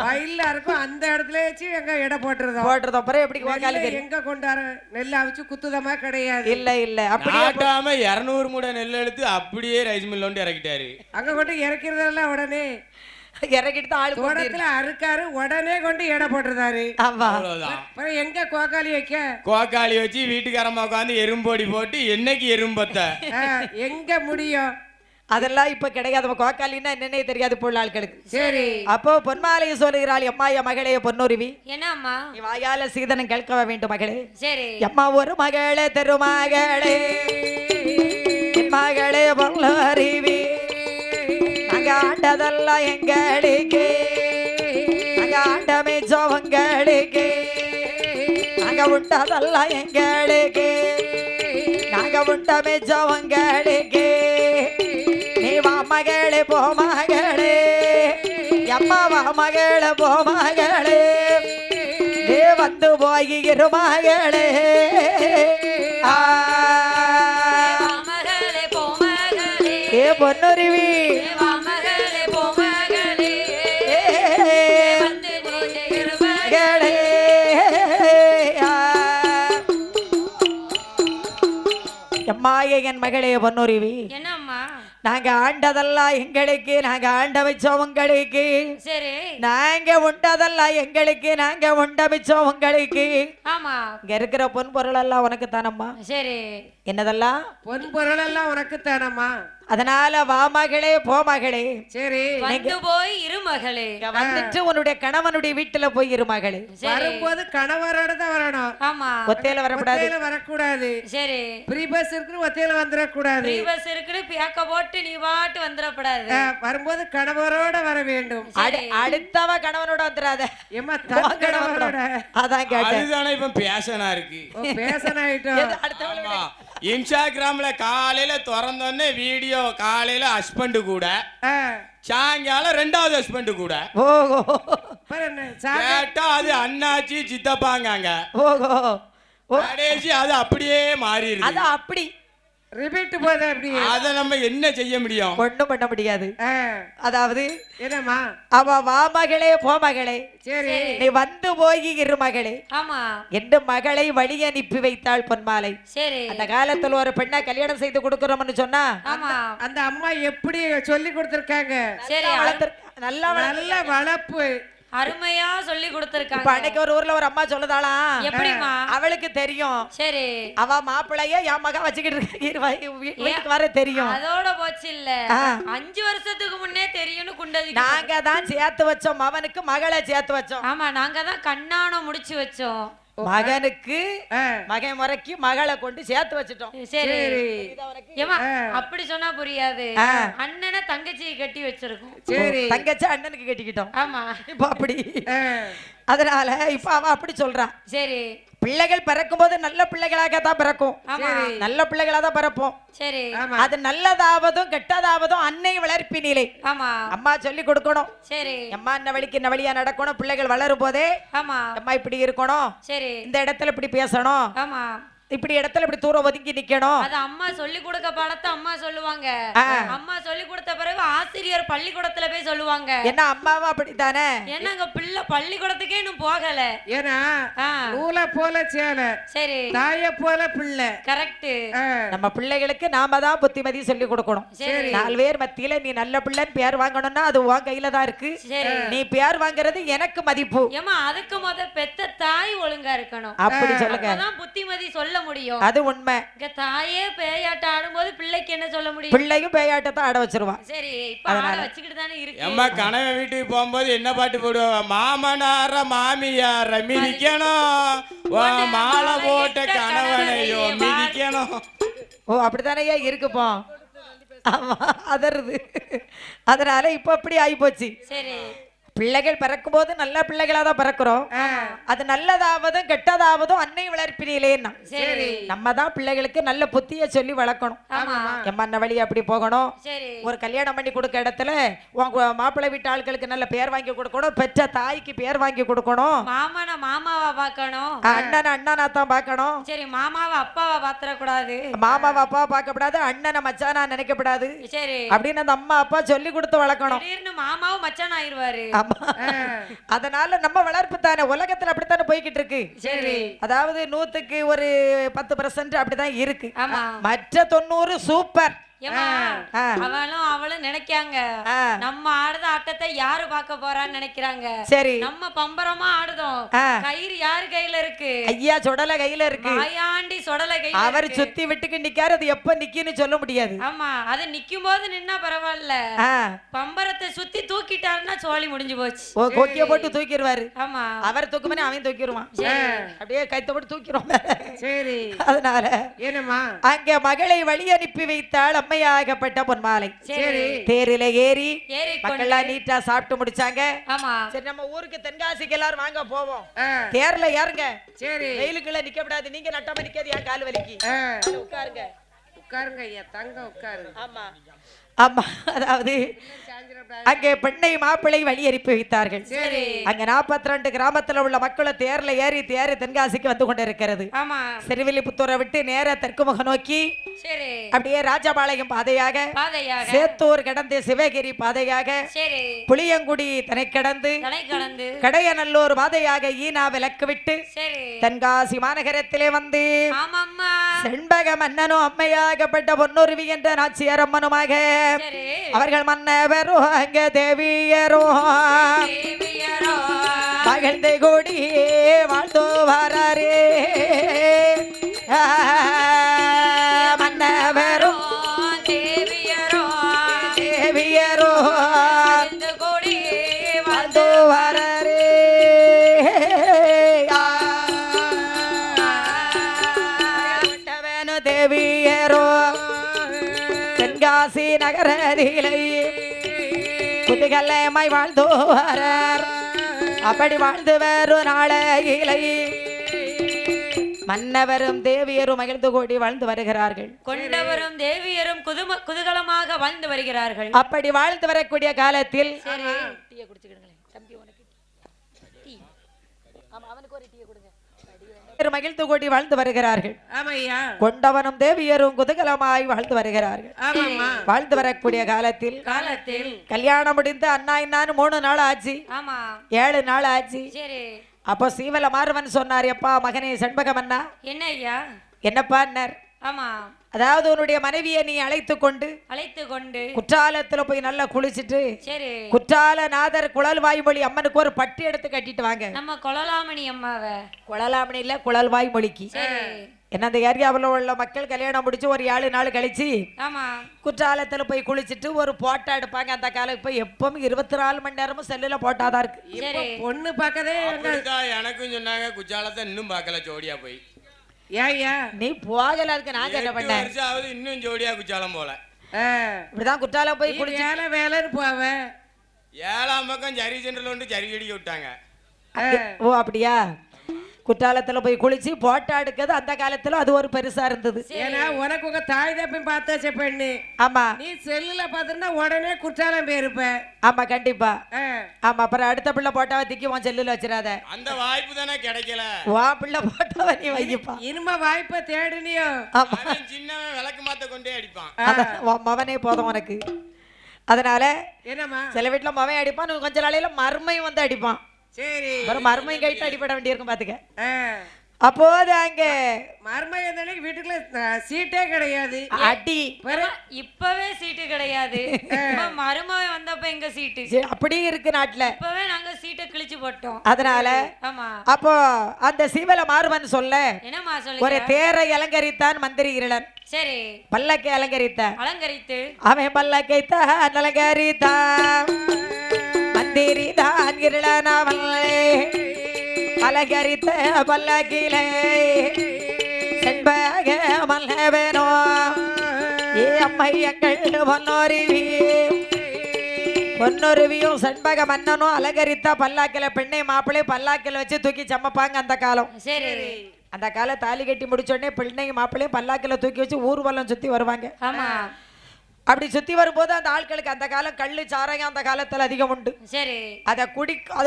வயல்ல இருக்கும் அந்த இடத்துல வச்சு எங்க எடை போட்டுருதோம் அப்புறம் எப்படி கோக்காலி எங்க கொண்டார நெல்லை அவிச்சு குத்துதமா கிடையாது. இல்ல அப்படியே 200 மூடை நெல் எடுத்து அப்படியே ரைஸ் மில்ல கொண்டு இறக்கிட்டாரு. அங்க கொண்டு இறக்கிறதெல்லாம் உடனே இறக்கிட்டு தான் ஆளு தோட்டத்துல அறுக்காரு உடனே கொண்டு எடை போட்டுருந்தாரு. ஆமா அப்புறம் எங்க கோக்காளி வைக்க கோக்காளி வச்சு வீட்டுக்காரமா உட்காந்து எறும்பொடி போட்டு என்னைக்கு எறும்பத்த எங்க முடியும்? அதெல்லாம் இப்ப கிடையாது. நம்ம கோக்காலின்னா என்னன்னே தெரியாது போல ஆட்களுக்கு. சரி அப்போ பொன்மாலையை சொல்லுகிறாள், அம்மா என் மகளே பொன்னுருவி, என்ன அம்மா? நீ வாயால சீதனம் கேட்க வேண்டும் மகளே. சரி அம்மா ஒரு மகளே திருமகளே, என் மகளே பொன்னுருவி, நாங்க ஆண்டதெல்லாம் எங்களுக்கு, நாங்க ஆண்டமே ஜோவங்களுக்கு, நாங்க உண்டதெல்லாம் எங்களுக்கு, நாங்க உண்டமே ஜோவங்களுக்கு, நீ வா மகளே போ மகளே, அம்மா வா மகளே போ மகளே, நீ வந்து போய் இரு மகளே. மகளே போ மகளே, ஏ பொன்னுருவி மகளே போ மகளே, வந்து இரு மகளே. எம்மாயே என் மகளே பொன்னுருவி, என்னம்மா? நாங்க ஆண்டதெல்லாம் எங்களுக்கு, நாங்க ஆண்ட வச்சோம் உங்களுக்கு, சரி நாங்க உண்டதெல்லாம் எங்களுக்கு, நாங்க உண்ட வச்சோம் உங்களுக்கு. ஆமா இங்க இருக்கிற பொன் பொருள் எல்லாம் உனக்கு தானம்மா. சரி என்னதெல்லாம் பொன் பொருள் எல்லாம் உனக்கு தானம்மா. அதனால வா மகளே போ மகளே. சரி வந்து போய் இரு மகளே, வந்துட்டு உன்னுடைய கணவனுடைய வீட்டுல போய் இரு மகளே. வரும்போது கணவரோட தான் வரணும். ஆமா ஒத்தையில வரக்கூடாது. ஒத்தையில வரக்கூடாது. சரி ஃப்ரீ பஸ் இருக்குன்னு ஒத்தையில வந்துடக்கூடாது. ஃப்ரீ பஸ் இருக்குன்னு பேக்க போட்டு நீ பாட்டு வந்துடக்கூடாது. வரும்போது கணவரோட வர வேண்டும். அடுத்தவ கணவனோட வந்துடாத. ஏமா தன் கணவரோட. அதான் கேட்டேன். அதுதானே இப்ப பேஷனா இருக்கு. பேசன் ஆயிட்டோம். ஆமா. இன்ஸ்டாகிராம்ல காலையில திறந்தோன்னே வீடியோ, காலையில ஹஸ்பண்ட் கூட, சாயங்காலம் ரெண்டாவது ஹஸ்பண்ட் கூட. ஓஹோ கேட்டா அது அண்ணாச்சி சித்தப்பாங்க. ஓஹோ கடைசி அது அப்படியே மாறிடுது. அது அப்படி ரிப்பீட் போதே அப்படி. அத நம்ம என்ன செய்ய முடியும்? ஒண்ணும் பண்ண முடியாது. அதாவது என்னம்மா அவ வா மகளே போ மகளே, சரி நீ வந்து போய் இரு மகளே. ஆமா என்று மகளை வழி அனுப்பி வைத்தாள் பொன்மாலை. சரி அந்த காலத்துல ஒரு பெண்ணை கல்யாணம் செய்து கொடுக்கிறோம்னு சொன்னா ஆமா அந்த அம்மா எப்படி சொல்லி கொடுத்திருக்காங்க. சரி நல்லா நல்ல வளர்ப்பு அருமையா சொல்லி இப்ப கொடுத்திருக்காங்க. அன்னைக்கு ஒரு ஊர்ல ஒரு அம்மா சொல்லுதாளாம், எப்படிமா? அவளுக்கு தெரியும் சரி அவ மாப்பிள்ளைய என் மகன் வச்சுக்கிட்டு இருக்க வீட்டுக்கு வர தெரியும். அதோட போச்சு இல்ல 5 வருஷத்துக்கு முன்னே தெரியும்னு குண்டதி. நாங்க தான் சேர்த்து வச்சோம், அவனுக்கு மகளை சேர்த்து வச்சோம். ஆமா நாங்க தான் கண்ணானம் முடிச்சு வச்சோம். மகனுக்கு மகன் முறைக்கு மகளை கொண்டு சேர்த்து வச்சிட்டோம். சரி ஏமா அப்படி சொன்னா புரியாது. அண்ணனை தங்கச்சியை கட்டி வச்சிருக்கோம். சரி தங்கச்சி அண்ணனுக்கு கட்டிக்கிட்டோம். ஆமா இப்ப அப்படி. அதனால இப்ப அவ அப்படி சொல்றா. சரி பிள்ளைகள் பிறக்கும் போது நல்ல பிள்ளைகளாக தான் பிறக்கும். நல்ல பிள்ளைகளா தான் பிறப்போம். சரி அது நல்லதாவதும் கெட்டதாவதும் அன்னை வளர்ப்பினிலே ஆமா அம்மா சொல்லி கொடுக்கணும். சரி அம்மா இந்த வழிக்கு இந்த வழியா நடக்கணும். பிள்ளைகள் வளரும் போதே ஆமா அம்மா இப்படி இருக்கணும், சரி இந்த இடத்துல இப்படி பேசணும், ஆமா இப்படி இடத்துல இப்படி தூரம் ஒதுங்கி நிக்கணும். அது அம்மா சொல்லி கொடுக்க பாடத்தை அம்மா சொல்லுவாங்க. அம்மா சொல்லி கொடுத்த பிறகு ஆசிரியர் பள்ளிக்கூடத்துல போய் சொல்லுவாங்க. என்ன அம்மாவும் அப்படித்தானே. என்னங்க பிள்ளை பள்ளிக்கூடத்துக்கே இன்னும் போகல. ஏன்னா நூலை போல சேலை, சரி தாய போல பிள்ளை. கரெக்ட். நம்ம பிள்ளைகளுக்கு நாம தான் புத்திமதி சொல்லி கொடுக்கணும். சரி 4 பேர் மத்தியில நீ நல்ல பிள்ளைன்னு பேர் வாங்கணும்னா அது உன் கையில தான் இருக்கு. சரி நீ பேர் வாங்குறது எனக்கு மதிப்பு. ஏமா அதுக்கு முத பெத்த தாய் ஒழுங்கா இருக்கணும். அப்படி சொல்லுங்க. அப்பதான் புத்திமதி சொல்ல முடியும். அது உண்மை. இங்க தாயே பேயாட்ட ஆடும்போது பிள்ளைக்கு என்ன சொல்ல முடியும்? பிள்ளையும் பேயாட்டத்தை ஆட வச்சிருவா. சரி இப்ப ஆட வச்சுக்கிட்டு தானே இருக்கு. அம்மா கணவன் வீட்டுக்கு போகும்போது என்ன பாட்டு போடுவா? மாமனார மாமியார மிதிக்கணும், மாலை போட்ட கணவனையோ மிதிக்கணும். ஓ அப்படித்தானே இருக்குப்போ. ஆமா அதருது. அதனால இப்ப அப்படி ஆகி போச்சு. சரி பிள்ளைகள் பிறக்கும் போது நல்ல பிள்ளைகளா தான் பிறக்கிறோம். அது நல்லதாவதும் கெட்டதாவதும் அன்னை வளர்ப்பினிலேன்னா நம்ம தான் பிள்ளைகளுக்கு நல்ல புத்திய சொல்லி வளர்க்கணும். எம்மன்ன வழி அப்படி போகணும். ஒரு கல்யாணம் பண்ணி கொடுக்க இடத்துல உங்க மாப்பிள்ளை வீட்டு ஆட்களுக்கு நல்ல பேர் வாங்கி கொடுக்கணும், பெற்ற தாய்க்கு பேர் வாங்கி கொடுக்கணும், மாமனை மாமாவா பார்க்கணும், அண்ணனை அண்ணனா தான் பார்க்கணும். சரி மாமாவை அப்பாவா பாத்திரக்கூடாது, மாமாவை அப்பாவை பார்க்கப்படாது, அண்ணனை மச்சானா நினைக்கப்படாது. சரி அப்படின்னு அந்த அம்மா அப்பா சொல்லி கொடுத்து வளர்க்கணும். மாமாவும் மச்சான் ஆயிருவாரு. அதனால நம்ம வளர்ப்பு தானே உலகத்துல அப்படித்தானே போய்கிட்டு இருக்கு. சரி அதாவது 100க்கு ஒரு 10% அப்படிதான் இருக்கு. ஆமா மற்ற 90 சூப்பர். ஏம்மா, அவளும் அவளும் நினைக்காங்க நம்ம ஆடுத ஆட்டத்தை யாரு பார்க்க போறான்னு நினைக்கிறாங்க. சரி நம்ம பம்பரமா ஆடுதோம். கயிறு யாரு கையில இருக்கு? ஐயா சொடல கையில இருக்கு. மாயாண்டி சொடலை கையில அவர் சுத்தி விட்டுக்கு நிக்காரு. அது எப்ப நிக்குன்னு சொல்ல முடியாது. ஆமா, அது நிக்கும் போது நின்னா பரவாயில்ல. பம்பரத்தை சுத்தி தூக்கிட்டாருன்னா சோழி முடிஞ்சு போச்சு. கொக்கிய போட்டு தூக்கிடுவாரு. ஆமா, அவர் தூக்குமனே அவன் தூக்கிடுவான். அப்படியே கைத்த போட்டு தூக்கிடுவான். சரி, அதனால என்னம்மா அங்க மகளை வழி அனுப்பி வைத்தாள் அம்மையாகப்பட்ட பொன்மாலை. சரி, தேரில ஏறி ஏறி மக்கள்லாம் நீட்டா சாப்பிட்டு முடிச்சாங்க. ஆமா, சரி நம்ம ஊருக்கு தென்காசிக்கு எல்லாரும் வாங்க போவோம். தேர்ல ஏறுங்க. சரி, வெயிலுக்குள்ள நிக்க கூடாது. நீங்க நட்டாம நிக்காது. என் கால் வலிக்கு. உட்காருங்க உட்காருங்க ஐயா, தங்க உட்காரு. ஆமா ஆமா, அதாவது அங்கே பெண்ணை மாப்பிள்ளை வழி அனுப்பி வைத்தார்கள். அங்க 42 கிராமத்துல உள்ள மக்களை தேர்ல ஏறி தேர் தென்காசிக்கு வந்து கொண்டிருக்கிறது. ஆமா, சிறுவில்லிபுத்தூரை விட்டு நேர தெற்கு முக நோக்கி சரி, அப்படியே ராஜபாளையம் பாதையாக, சேத்தூர் கடந்து சிவகிரி பாதையாக, சரி, புளியங்குடி தனை கடந்து கடையநல்லூர் பாதையாக ஈனா விலக்கு விட்டு தென்காசி மாநகரத்திலே வந்து செண்பக மன்னனும் அம்மையாகப்பட்ட பொன்னுருவி என்ற நாச்சியார் அம்மனுமாக அவர்கள் மன்னவரும் அங்க தேவியரோ மகிழ்ந்து கூடி வாழ்ந்து வராரே. மன்னவரும் தேவியரோ வாழ்ந்து வராரே. தேவியரோ தென்காசி நகரிலே குதிகலமாய் வாழ்ந்து வரார். அப்படி வாழ்ந்து வரும் நாளையிலே மன்னவரும் தேவியரும் மகிழ்ந்து கூடி வாழ்ந்து வருகிறார்கள். கொண்டவரும் தேவியரும் குதூகலமாக வாழ்ந்து வருகிறார்கள். அப்படி வாழ்ந்து வரக்கூடிய காலத்தில் மகிழ்ந்து கூடி வாழ்ந்து வருகிறார்கள். கொண்டவனும் தேவியரும் குதூகலமாய் வாழ்ந்து வருகிறார்கள். வாழ்ந்து வரக்கூடிய காலத்தில் கல்யாணம் முடிந்து அண்ணா இன்னான்னு 3 நாள் ஆச்சு. 7 நாள் ஆச்சு. அப்போ சீவல மாறுவன் சொன்னார், எப்பா மகனே செண்பகமன்னா என்ன ஐயா? என்னப்பா? ஆமா, அதாவது உன்னுடைய மனைவியை நீ அழைத்து கொண்டு குற்றாலத்துல போய் நல்லா குளிச்சுட்டு குற்றால நாதர் குழல் வாய்மொழி அம்மனுக்கு ஒரு பட்டு எடுத்து கட்டிட்டு வாங்க. நம்ம குழலாமணி அம்மாவை, குழலாமணி இல்ல குழல் வாய்மொழிக்கு. என்ன அந்த ஏரியாவில் உள்ள மக்கள் கல்யாணம் முடிச்சு ஒரு 7 நாள் கழிச்சு குற்றாலத்துல போய் குளிச்சுட்டு ஒரு போட்டோ எடுப்பாங்க. அந்த காலம் இப்ப எப்பவும் 24 மணி நேரமும் செல்லுல போட்டாதான் இருக்கு. பொண்ணு பார்க்கதே எனக்கும் சொன்னாங்க. குற்றாலத்தை இன்னும் பார்க்கல ஜோடியா போய். நீ போகல இருக்கு. நான் என்ன பண்ணேன்? இன்னும் ஜோடியா குற்றாலம் போல. இப்படிதான் குற்றாலம் போய் குளிச்சால வேலைன்னு போவேன். 7ஆம் பக்கம் ஜரி சென்டர்ல வந்து ஜரி அடிக்க விட்டாங்க. ஓ அப்படியா? குற்றாலத்துல போய் குளிச்சு போட்டோ எடுக்கிறது அந்த காலத்துல அது ஒரு பெருசா இருந்தது. ஏன்னா உனக்கு உங்க தாய் தப்பையும் பார்த்தாச்ச பெண்ணு. ஆமா, நீ செல்லுல பாத்துட்டா உடனே குற்றாலம் போயிருப்ப. ஆமா கண்டிப்பா. ஆமா, அப்புறம் அடுத்த பிள்ளை போட்டாவை திக்கி உன் செல்லுல வச்சிடாத. அந்த வாய்ப்பு தானே கிடைக்கல. வா பிள்ளை போட்டாவை நீ வைப்பா. இனிமே வாய்ப்பை தேடினியோ? சின்னவன் விளக்கு மாத்த கொண்டே அடிப்பான். மவனே போதும் உனக்கு. அதனால என்னமா சில வீட்டுல மவன் அடிப்பான், கொஞ்ச நாளையில மர்மையும் வந்து அடிப்பான். சரி, மர்மையும் கைட்டு அடிப்பட வேண்டியிருக்கும் பாத்துக்க. அப்போது அங்க மர்மையை வீட்டுக்குள்ள சீட்டே கிடையாது. அடி இப்பவே சீட்டு கிடையாது. மருமகன் வந்தப்ப எங்க சீட்டு அப்படியே இருக்கு நாட்டுல. இப்பவே நாங்க சீட்டை கிழிச்சு போட்டோம். அதனால அப்போ அந்த சீவல மாறுவன் சொல்ல என்னமா சொல்ல, ஒரு தேரை அலங்கரித்தான் மந்திரி இருளன். சரி, பல்லக்கை அலங்கரித்து அவன் பல்லக்கை தான் அலங்கரித்தான். மந்திரி தான் இருளன் அவன் அலங்கரித்த பல்லக்கிலே செண்பக மல்லவேனோ ஏ அம்மையங்கள் பொன்னொருவியும் செண்பக மன்னனும் அலங்கரித்த பல்லாக்கில பெண்ணை மாப்பிள்ளை பல்லாக்கில வச்சு தூக்கி சமைப்பாங்க அந்த காலம். சரி, அந்த காலம் தாலி கட்டி முடிச்சோடனே பெண்ணை மாப்பிள்ளையும் பல்லாக்கில தூக்கி வச்சு ஊர்வலம் சுத்தி வருவாங்க. அப்படி சுத்தி வரும்போது அந்த ஆட்களுக்கு அந்த காலம் கள்ளு சாராயம் அந்த காலத்துல அதிகம் உண்டு. சரி, அதை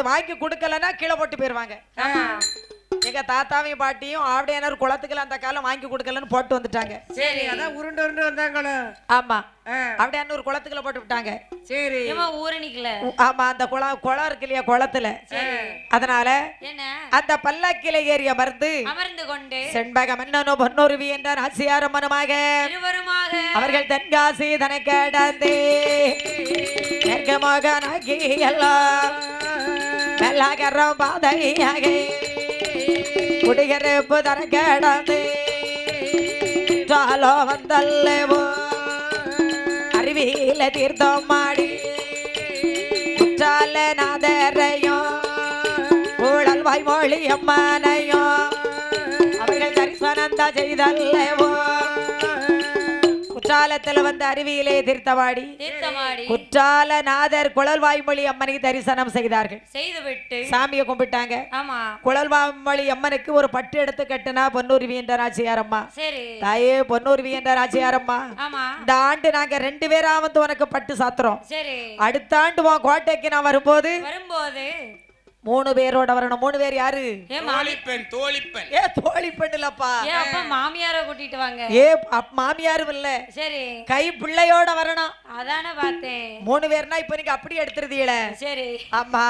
வாங்கி குடுக்கலன்னா கீழே போட்டு போயிருவாங்க. எங்க தாத்தாவையும் பாட்டியும் ஆவடையானவர் குளத்துக்குள்ள அந்த காலம் வாங்கி கொடுக்கலன்னு போட்டு வந்துட்டாங்க. சரி அதான் உருண்டு உருண்டு வந்தாங்களோ. ஆமா ஆவடையானவர் குளத்துக்குள்ள போட்டு விட்டாங்க. சரி ஊரணிக்கல. ஆமா அந்த குளம் இருக்கு இல்லையா குளத்துல. அதனால என்ன அந்த பல்லக்கில ஏறி அமர்ந்து கொண்டு செண்பக மன்னனோ பொன்னொருவி என்ற ஆசியாரம்மனுமாக அவர்கள் தென்காசி தன கடந்தே மகனாகி எல்லாம் வெள்ளகரம் பாதையாக குடிகரப்பு தன கடந்து ஜாலோ வந்தல்லவோ அருவியில தீர்த்தம் மாடி குற்றால நாதரையும் ஊழல் வாய்மொழி அம்மானையும் அவர்கள் தரிசனந்தா செய்தல்லவோ குற்றாலத்துல வந்து அருவியிலே தீர்த்தமாடி குற்றால நாதர் குழல் வாய்மொழி அம்மனுக்கு தரிசனம் செய்தார்கள். செய்துவிட்டு சாமியை கும்பிட்டாங்க. குழல் வாய்மொழி அம்மனுக்கு ஒரு பட்டு எடுத்து கட்டுனா பொன்னூர்வி என்ற நாச்சியாரம்மா. தாயே பொன்னூர்வி என்ற நாச்சியாரம்மா, இந்த ஆண்டு நாங்க 2 பேரா வந்து உனக்கு பட்டு சாத்துறோம். அடுத்த ஆண்டு உன் கோட்டைக்கு நான் வரும்போது 3 பேரோட வரணும். 3 பேர் யாரு? தோழிப்பெண் இல்லப்பா, மாமியார கூட்டிட்டு வாங்க. மாமியாரும் இல்ல, சரி கை பிள்ளையோட வரணும். அதானே பார்த்தேன். 3 பேர்னா இப்ப நீங்க அப்படி எடுத்துருதீல. சரி ஆமா,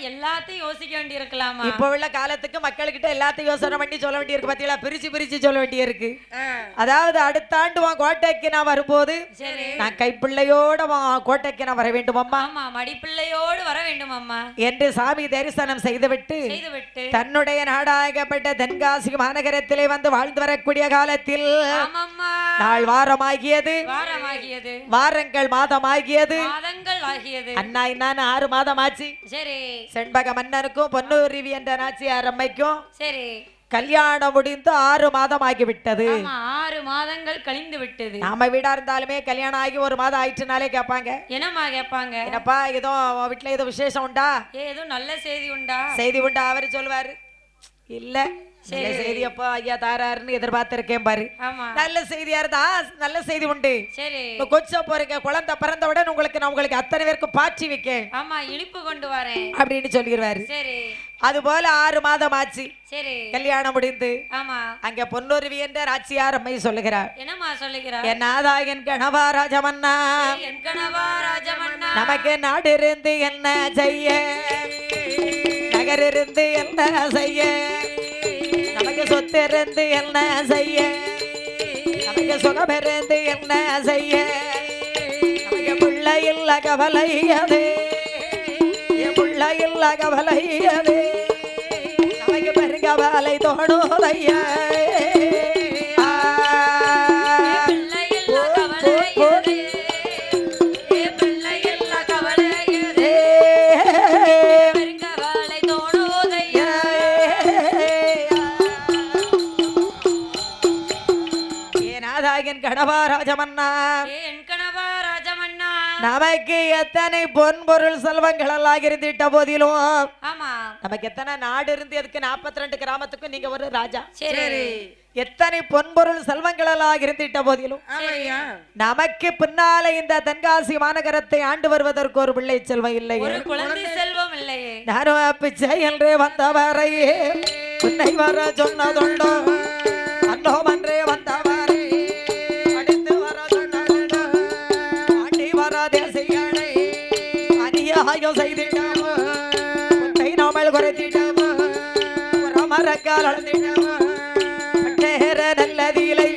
எல்லாத்தையும் யோசிக்க வேண்டி இருக்கலாமா? இப்ப உள்ள காலத்துக்கு மக்கள்கிட்ட எல்லாத்தையும் யோசனை பண்ணி சொல்ல வேண்டி இருக்கு. பாத்தீங்களா, பிரிச்சு சொல்ல வேண்டி இருக்கு. அதாவது அடுத்த ஆண்டு உன் கோட்டைக்கு நான் வரும்போது நான் கைப்பிள்ளையோட கோட்டைக்கு நான் வர வேண்டும் அம்மா. மடிப்பிள்ளையோடு வர வேண்டும் அம்மா என்று சாமி தரிசனம் செய்துவிட்டு தன்னுடைய நாடாகப்பட்ட தென்காசி மாநகரத்திலே வந்து வாழ்ந்து வரக்கூடிய காலத்தில் நாள் வாரமாகியது, வாரங்கள் மாதமாகியது, அண்ணா இன்னான்னு 6 மாதம் ஆச்சு. செண்பக மன்னனுக்கும் பொன்னூர்வி என்ற நாச்சியார் அம்மைக்கும் கல்யாணம் முடிந்து 6 மாதம் ஆகிவிட்டது. 6 மாதங்கள் கழிந்து விட்டது. நாம வீடா இருந்தாலுமே கல்யாணம் ஆகி 1 மாதம் ஆயிடுச்சுனாலே கேட்பாங்க. என்னம்மா கேட்பாங்க? என்னப்பா ஏதோ வீட்டுல ஏதோ விசேஷம் உண்டா, ஏதோ நல்ல செய்தி உண்டா? செய்தி உண்டா அவரு சொல்லுவாரு. இல்ல செய்தி அப்பா ஐயா தாராருன்னு எதிர்பார்த்திருக்கேன் பாரு. நல்ல செய்தியா இருந்தா நல்ல செய்தி உண்டு. கொச்ச போறீங்க, குழந்தை பிறந்தவுடன் உங்களுக்கு அத்தனை பேருக்கு பாய்ச்சி வைக்க இனிப்பு கொண்டு வரேன் அப்படின்னு சொல்லிடுவாரு. அது போல 6 மாதம் ஆச்சு. கல்யாணம் முடிந்து அங்க பொன்னொருவி என்ற நாச்சியார் அம்மை சொல்லுகிறார். என்னம்மா சொல்லுகிறார்? என் நாதாயன் கணவா ராஜமன்னா, நமக்கு நாடு இருந்து என்ன செய்ய, நகர் இருந்து என்ன செய்ய, நமக்கு சொத்து இருந்து என்ன செய்ய, நமக்கு சுகம் இருந்து என்ன செய்ய, நமக்கு பிள்ளை இல்ல கவலையது, என் பிள்ளை இல்ல கவலையது, நமக்கு பெருங்கவலை தோணுதையா. கணவா ராஜமன்னா, நமக்கு எத்தனை பொன் பொருள் செல்வங்கள் எல்லாம் இருந்திட்ட போதிலும் நமக்கு எத்தனை நாடு இருந்து எதுக்கு 42 கிராமத்துக்கும் நீங்க ஒரு ராஜா. எத்தனை பொன்பொருள் செல்வங்கள் எல்லாம் இருந்திட்ட போதிலும் நமக்கு பின்னால இந்த தென்காசி மாநகரத்தை ஆண்டு வருவதற்கு ஒரு பிள்ளை செல்வம் இல்லையே, குழந்தை செல்வம் இல்லையே. நானும் பிச்சை என்று வந்தவரையே உன்னை வர சொன்னதுண்டோ, அன்னோ அன்றே வந்தவரை அடித்து வர சொன்னதுண்டோ, ஆண்டி வர தேசிகளை அநியாயம் செய்திடாமோ, உன்னை நாமல் குறைத்திடாமோ, மரக்கால் அழந்திடாமோ, நல்லதிலை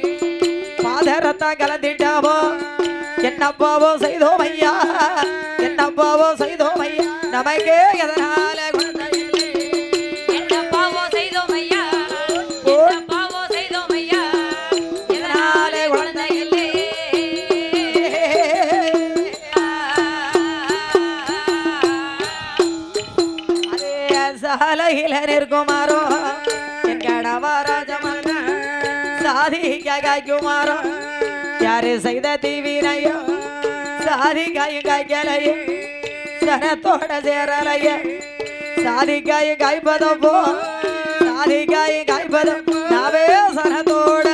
பாதரத்தா கலந்திட்டாவோ, என்னப்பாவோ செய்தோம் ஐயா, என்னப்பாவோ செய்தோம் ஐயா, நமக்கே எதனால என்னப்பாவோ செய்தோம் ஐயா, என்னப்பாவோ செய்தோம் ஐயா, எதனால குழந்தை இல்லை. அதே சாலையில நிற்குமாரோ என் கணவா ராஜமன்ன சாதிக்குமாரோ, யாரு செய்த தீவினையோ சாதிக்காயும் காய்க்கலையோ, சனத்தோட சேரலைய சாதிக்காயும் காய்ப்பதப்போ, சாதிக்காயும் காய்ப்பதப்போ, நாவே சனத்தோட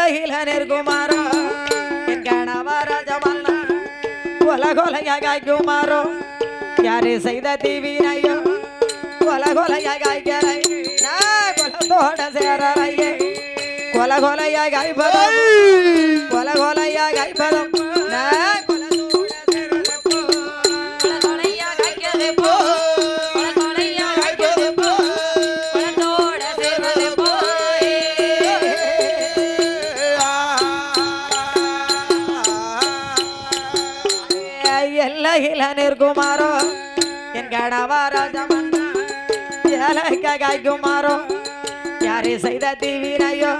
எல்லையில நிற்குமாரோ என் கணவராஜமன்னா கொல கொலையாகுமாரோ யாரு செய்த தீவினையோ கொல கொலையாகலை நான் கொலத்தோட சேரலையே கொல கொலையாகைப்பதும் கொல கொலையாகைப்பதும் நான் கொலத்தோட சேரலப்போ கொல கொலையாகைக்கது போ கொல கொலையாகைக்கது போ கொலத்தோட சேர்வது போ எல்லையில நிற்குமாரோ என் கணவராஜமன்னா ஏலக்காய்க்குமாரோ யாரு செய்த தீவினையோ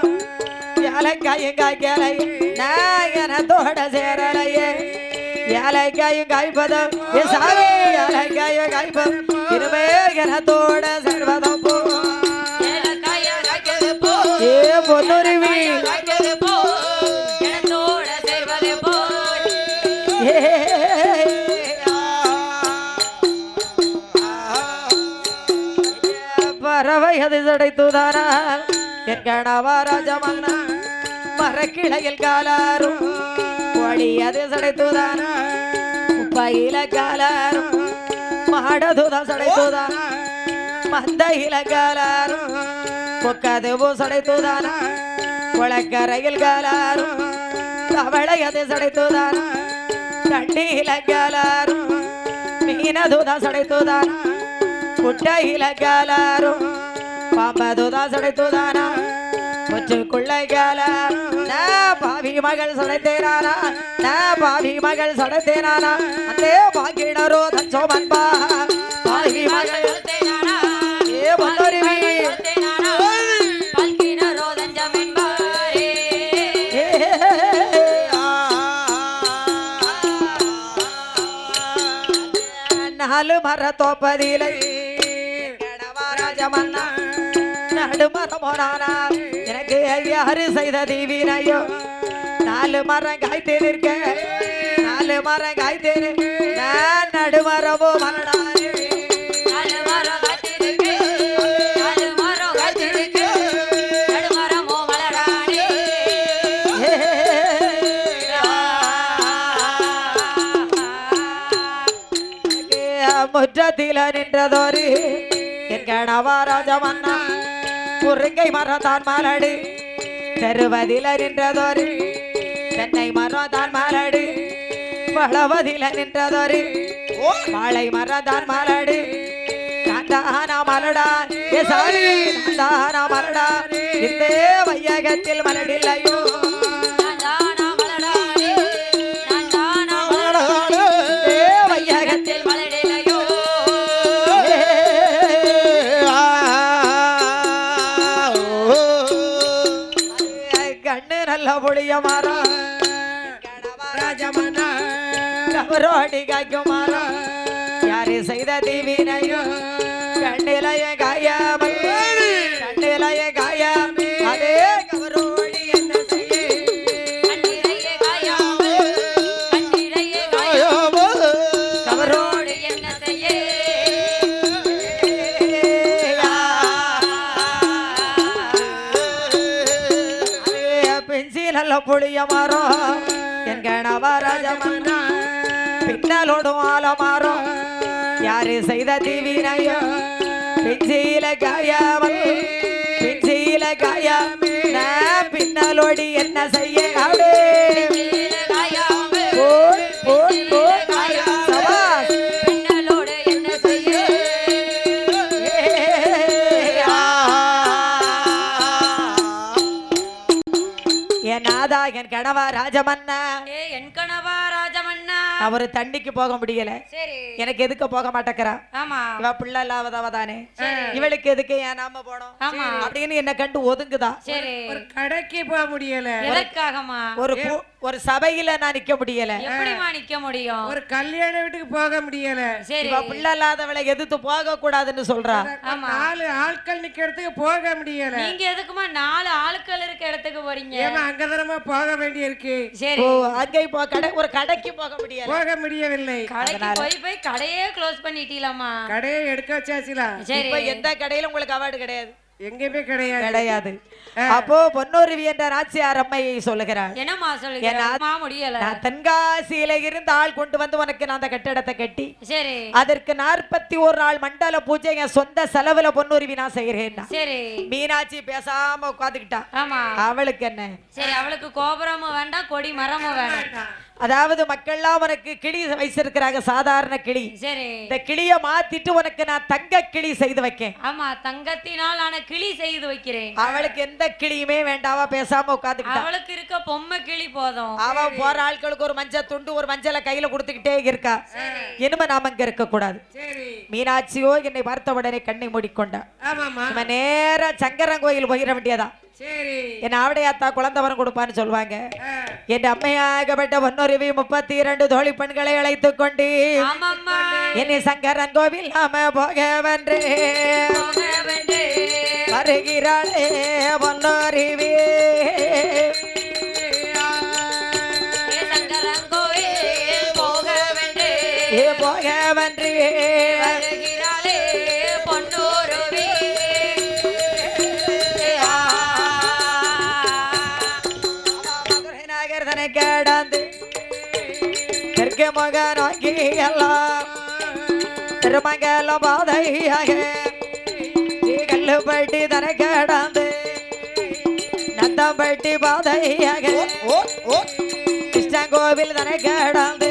ஏலக்காயும் காய்க்கலை நாயனத்தோட சேரலையே ஏலக்காயும் காய்ப்பதும் சாமி ஏலக்காயும் காய்ப்பதும் இருமே எனத்தோட சேர்வதும் போ ஏலக்காயாகைக்கது போ ஏ பொன்னுருவி காய்க்கது போ கொலத்தோட சேர்வது போ பறவை அது சடைத்துதானா என் கணவராஜமன்னா மரக்கிளையில் காலாரும் ஒளி அது சடைத்துதானா பையில காலாரும் மாடதுதா சடைத்துதானா மந்தையில காலாரும் பொக்கதுவோ சடைத்துதானா குளக்கரையில் காலாரும் கவளை அது சடைத்துதானா தண்ணீல காலாரும் மீனதுதா சடைத்துதானா குட்டையில காலாரும் பாம்பதுதா சடைத்துதானா கொச்சுக்குள்ள காலாரும் நான் பாவி மகள் சடைத்தேனானா நான் பாவி மகள் சடைத்தேனானா அந்த பாக்கிடரோ தச்சோமன்பா பாவி மகள் தேனானா ஏ பொன்னருவி தேனானா பல்கின ரோதஞ்சம் என்பாரே நாலு மர தோப்பதிலை கணவராஜமன்னா நடு மரமோனானா எனக்கு யாரு செய்த தீவினையோ நாலு மரம் காய்த்து நிற்க நாலு மரம் காய்த்து நான் நடு மரமோ மலடாரே நாலு மரம் காத்திருக்கு நாலு மரம் காத்திருக்கு நடு மரமோ மலரானே முற்றத்தில நின்றதோரு என் கணவராஜமன்னா முருங்கை மரம் தான் மலடு தருவதில நின்றதோரு தென்னை மரம் தான் மலடு வளவதில நின்றதோரு வாழை மரம் தான் மலடு தானா மலடா ஏ சாமி தானா மலடா இந்த வையகத்தில் மலடில்லையோ நான்தானா மலரானே நான்தானா மலரானே வையகத்தில் மலரிலையோ கண்ணு நல்ல புளிய மரம் ராஜமன்னா கவரோடி காய்க்கும் மரம் யாரு செய்த தீவினையோ கண்ணிலைய காயாமல் கண்ணிலைய காயாமல் அதே கவரோடி என்ன செய்ய கண்ணிரையே காயாமல் கண்ணிரையே காயாமல் கவரோடு என்ன செய்ய பெஞ்சில் நல்ல புளிய மரம் என் கணவராஜமன்னா பின்னலோடும் ஆலமரம் யாரு செய்த தீவினையோ பிஞ்சில காயாமல் பிஞ்சில காயாமல் நான் பின்னலோடி என்ன செய்ய அடே காயாமல் போய் போய் போய் சபாஸ் பின்னலோடு என்ன செய்ய என் நாதா என் கணவா ராஜமன்னா என் கணவா ராஜமன்னா அவரு தண்ணிக்கு போக முடியல சரி எனக்கு எதுக்கு போக மாட்டேக்கிறா ஆமா இவ பிள்ளை இல்லாதவ தானே இவளுக்கு எதுக்கு ஏன் நாம போனோம் ஆமா. அப்படின்னு என்ன கண்டு ஒதுங்குதா சரி ஒரு கடைக்கு போக முடியல எதற்காகமா ஒரு சபையில நான் நிக்க முடியல எப்படிமா நிக்க முடியும் ஒரு கல்யாண வீட்டுக்கு போக முடியல சரி இவ பிள்ளை இல்லாதவளை எதிர்த்து போக கூடாதுன்னு சொல்றா ஆமா. 4 ஆட்கள் நிக்கிறதுக்கு போக முடியல நீங்க எதுக்குமா 4 ஆட்கள் இருக்க இடத்துக்கு போறீங்க ஏமா அங்கதானமா போக வேண்டியிருக்கு சரி ஓ அங்கே ஒரு கடைக்கு போக முடியல போக முடியவில்லை கடைக்கு போய் கடையே க்ளோஸ் பண்ணிட்டீலாமா கடையை எடுக்க வச்சாச்சுல சரி இப்ப எந்த கடையில உங்களுக்கு அவார்டு கிடையாது எங்கேயுமே கிடையாது கிடையாது. அப்போ பொன்னோருவி என்ற நாச்சியார் அம்மையை சொல்லுகிறார். என்னம்மா சொல்லுங்க முடியல. நான் தென்காசியில இருந்து ஆள் கொண்டு வந்து உனக்கு நான் அந்த கட்டடத்தை கட்டி சரி அதற்கு 41 நாள் மண்டல பூஜை என் சொந்த செலவுல பொன்னோருவி நான் செய்யறேன். சரி மீனாட்சி பேசாம உட்காந்துக்கிட்டா. ஆமா அவளுக்கு என்ன? சரி அவளுக்கு கோபுரமும் வேண்டாம் கொடி மரமும் வேண்டாம். அதாவது மக்கள்லாம் உனக்கு கிளி வச்சிருக்கிறாங்க, சாதாரண கிளி. சரி இந்த கிளிய மாத்திட்டு உனக்கு நான் தங்க கிளி செய்து வைக்கேன். ஆமா தங்கத்தினால் ஆன கிளி செய்து வைக்கிறேன். அவளுக்கு எந்த கிளியுமே வேண்டாவா, பேசாம உட்காந்துக்கிட்டா. அவளுக்கு இருக்க பொம்மை கிளி போதும். அவ போற ஆட்களுக்கு ஒரு மஞ்சள் துண்டு ஒரு மஞ்சளை கையில கொடுத்துக்கிட்டே இருக்கா. இனிமே நாம இங்க இருக்க கூடாது. மீனாட்சியோ என்னை பார்த்த உடனே கண்ணை மூடிக்கொண்டா. நம்ம நேர சங்கரங்கோயில் போயிட வேண்டியதா. என் ஆவடையாத்தா குழந்தை வரம் கொடுப்பான்னு சொல்லுவாங்க. என் அம்மையாகப்பட்ட பொன்னொருவி 32 தோழி பெண்களை அழைத்துக் கொண்டு என்னை சங்கரன் கோவில் நாம போக வென்றே வருகிறாளே பொன்னொருவி. போக வென்றே வருகிறாளே பொன்னொருவி. கேடாந்து தெற்கு மக நோக்கி எல்லாம் திருமங்கல பாதையாக கல்லுப்பட்டி தன கேடாந்து நத்தம்பட்டி பாதையாக கிருஷ்ணங்கோவில் தன கேடாந்து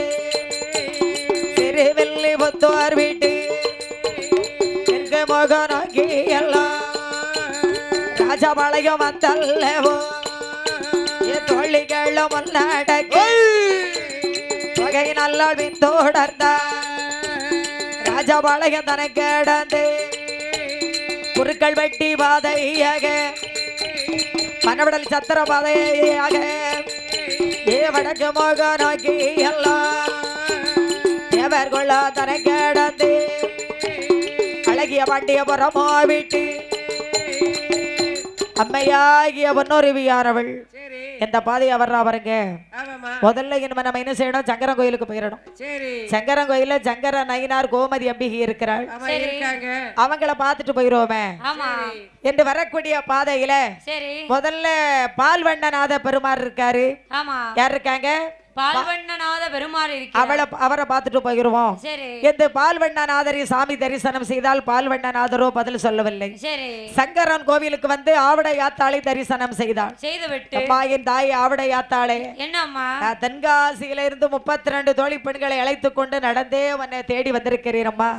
திருவெல்லி புத்தோர் வீட்டு தெற்கு மக நோக்கி எல்லாம் ராஜபாளையம் வந்தல்லவோ தோழிகள் முன்னடக்கி வகை நல்லாள் பின்தொடர்ந்த ராஜபாளையம் தன கேடந்து குறுக்கள் வெட்டி பாதையாக மனவடல் சத்திர பாதையாக வடக்கு மோக நோக்கி எல்லாம் தேவர் கொள்ள தன கேடந்து அழகிய பாண்டியபுரமோ வீட்டு அம்மையாகிய பொன்னொருவியானவள் எந்த பாதையா வர்றா பாருங்க. முதல்ல இனிமே நம்ம என்ன செய்யணும், சங்கரன் கோயிலுக்கு போயிடணும். சங்கரன் கோயில சங்கர நயினார் கோமதி அம்பிகை இருக்கிறாள். அவங்கள பார்த்துட்டு போயிருவோமே என்று வரக்கூடிய பாதையில முதல்ல பால்வண்ணநாத பெருமாள் இருக்காரு. யார் இருக்காங்க? பால்வண்ணநாத பெருமாள் அவரை பார்த்துட்டு போயிருவோம். இந்த பால்வண்ணநாதரை சாமி தரிசனம் செய்தால் பால்வண்ணநாதரோ பதில் சொல்லவில்லை. சங்கரன் கோவிலுக்கு வந்து ஆவடை யாத்தாளை தரிசனம் செய்தாள். என் தாய் ஆவடை யாத்தாளே, என்னம்மா தென்காசியில இருந்து 32 தோழி பெண்களை அழைத்துக் கொண்டு நடந்தே உன்னை தேடி வந்திருக்கிறீரம்மா.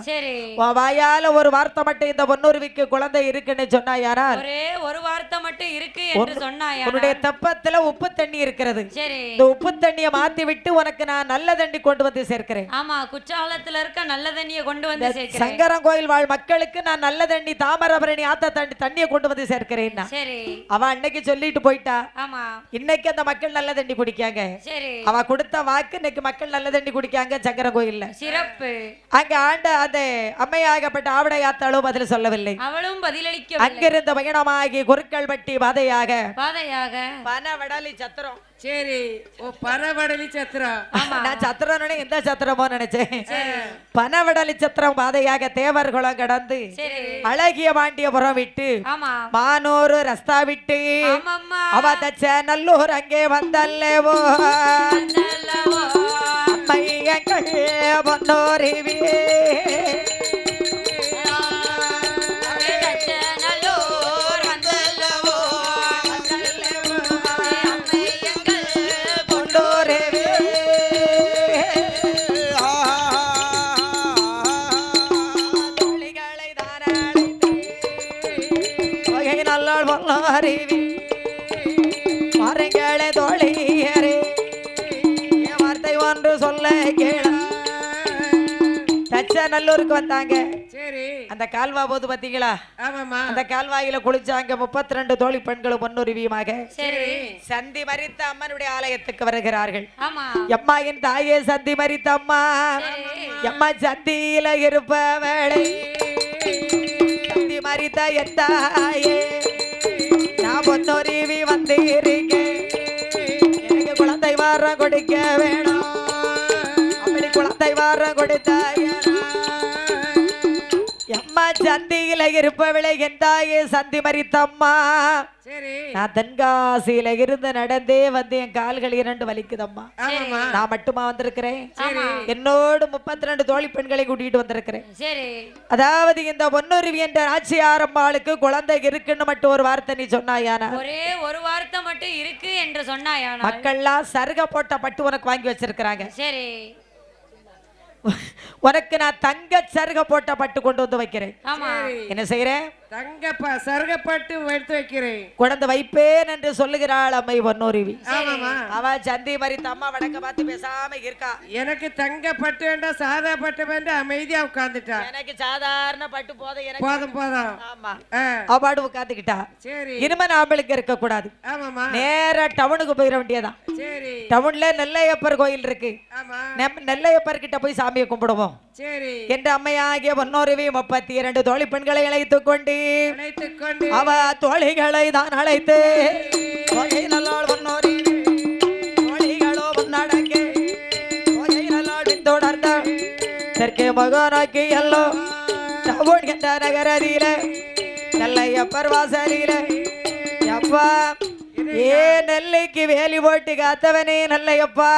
வாயால ஒரு வார்த்தை மட்டும் இந்த பொன்னொருவிக்கு குழந்தை இருக்குன்னு சொன்னாயானால், ஒரே ஒரு வார்த்தை மட்டும் இருக்கு என்று சொன்னாயா, உன்னுடைய தெப்பத்துல உப்பு தண்ணி இருக்கிறது. இந்த உப்பு தண்ணியை மாத்தி விட்டு உனக்கு நான் நல்ல தண்ணி கொண்டு வந்து சேர்க்கிறேன். ஆமா, குற்றாலத்துல இருக்க நல்ல தண்ணியை கொண்டு வந்து சேர்க்கிறேன். சங்கரன் கோயில் வாழ் மக்களுக்கு நான் நல்ல தண்ணி தாமிரபரணி ஆத்த தண்ணியை கொண்டு வந்து சேர்க்கிறேன். சரி, அவ அன்னைக்கு சொல்லிட்டு போயிட்டா. ஆமா, இன்னைக்கு அந்த மக்கள் நல்ல தண்ணி குடிக்காங்க. சரி, அவ கொடுத்த வாக்கு இன்னைக்கு மக்கள் நல்ல தண்ணி குடிக்காங்க சங்கரன் கோயில்ல. சிறப்பு. அங்க ஆண்ட அந்த அம்மையாகப்பட்ட ஆவடை யாத்தாலும் பதில் சொல்லவில்லை. அவளும் பதிலளிக்க அங்கிருந்த பயணமாகி குறுக்கள் பட்டி பாதையாக பனவடலி சத்திரம். சரி, ஓ பனவடலி சத்திரம். நான் சத்திரம் எந்த சத்திரமோ நினைச்சேன். பனவடலி சத்திரம் பாதையாக தேவர்குளம் கடந்து அழகிய பாண்டியபுரம் விட்டு மானூர் ரஸ்தா விட்டு அவ தச்ச நல்லூர் அங்கே வந்தல்லவோ மையங்கள் பொன்னோரிவி மரங்களே தோழியரே வார்த்தை ஒன்று சொல்ல கேள. தச்சநல்லூருக்கு வந்தாங்க. அந்த கால்வா போது பாத்தீங்களா, அந்த கால்வாயில குளிச்சாங்க 32 தோழி பெண்களும் பொன்னுருவியுமாக. சந்தி மரித்த அம்மனுடைய ஆலயத்துக்கு வருகிறார்கள். எம்மா என் தாயே சந்தி மரித்த அம்மா, எம்மா சந்தியில இருப்பவளை சந்தி மரித்த என் தாயே, நான் பொன்னொருவி வந்திருக்கேன், எனக்கு குழந்தை வாரம் கொடுக்க வேணும், அப்படி குழந்தை வாரம் கொடுத்தாய எம்மா சந்தியில இருப்பவளை என் தாயே சந்தி மறித்தம்மா. சரி நான் தென்காசியில இருந்து நடந்தே வந்து என் கால்கள் 2 வலிக்குதம்மா. ஆமாமா நான் மட்டுமா வந்திருக்கிறேன், சரி என்னோடு 32 தோழி பெண்களை கூட்டிட்டு வந்திருக்கிறேன். சரி அதாவது இந்த பொன்னுருவி என்ற நாச்சியார் அம்மாளுக்கு குழந்தை இருக்குன்னு மட்டும் ஒரு வார்த்தை நீ சொன்னாயானா? ஒரே ஒரு வார்த்தை மட்டும் இருக்கு என்று சொன்னாயானா? மக்கள்லாம் சருக போட்ட பட்டு உனக்கு வாங்கி வச்சிருக்கிறாங்க. சரி உனக்கு நான் தங்க சருக போட்ட பட்டு கொண்டு வந்து வைக்கிறேன். ஆமா என்ன செய்யறேன்? தங்கப்பா சருகப்பட்டு எடுத்து வைக்கிறேன். குழந்தை வைப்பேன் என்று சொல்லுகிறாள் அம்மை பொன்னுருவி. ஆமாமா அவ சந்தி மறித்த அம்மா வடக்க பார்த்து பேசாம இருக்கா. எனக்கு தங்கப்பட்டு வேண்டாம் சாதா பட்டு வேண்டாம் அமைதியா உட்கார்ந்துட்டா. எனக்கு சாதாரண பட்டு போதும், எனக்கு போதும் போதும். ஆமா ஆ, அவபாடு உட்காந்துக்கிட்டா. சரி இனிமே நாமளுக்கு இருக்க கூடாது, ஆமாமா நேரா டவுனுக்கு போயிட வேண்டியதான். சரி டவுன்ல நெல்லையப்பர் கோயில் இருக்கு, ஆமா நெல்லையப்பர் கிட்ட போய் சாமியை கும்பிடுவோம் சரி என்ற அம்மையாகிய பொன்னுருவி 32 தோழி பெண்களை அழைத்துக் கொண்டு அழைத்துக் கொண்டு அவ தோழிகளை தான் அழைத்து தோழி நல்லாள் பொன்னுருவி தோழிகளோ முன்னடங்கே தோழி நல்லாள் பின்தொடர்ந்த தெற்கே மகனாக்கி எல்லோ டவுன் என்ற நகரதியில நெல்லையப்பர் வாசலில அப்பா ஏ நெல்லைக்கு வேலி போட்டு காத்தவனே நல்லையப்பா.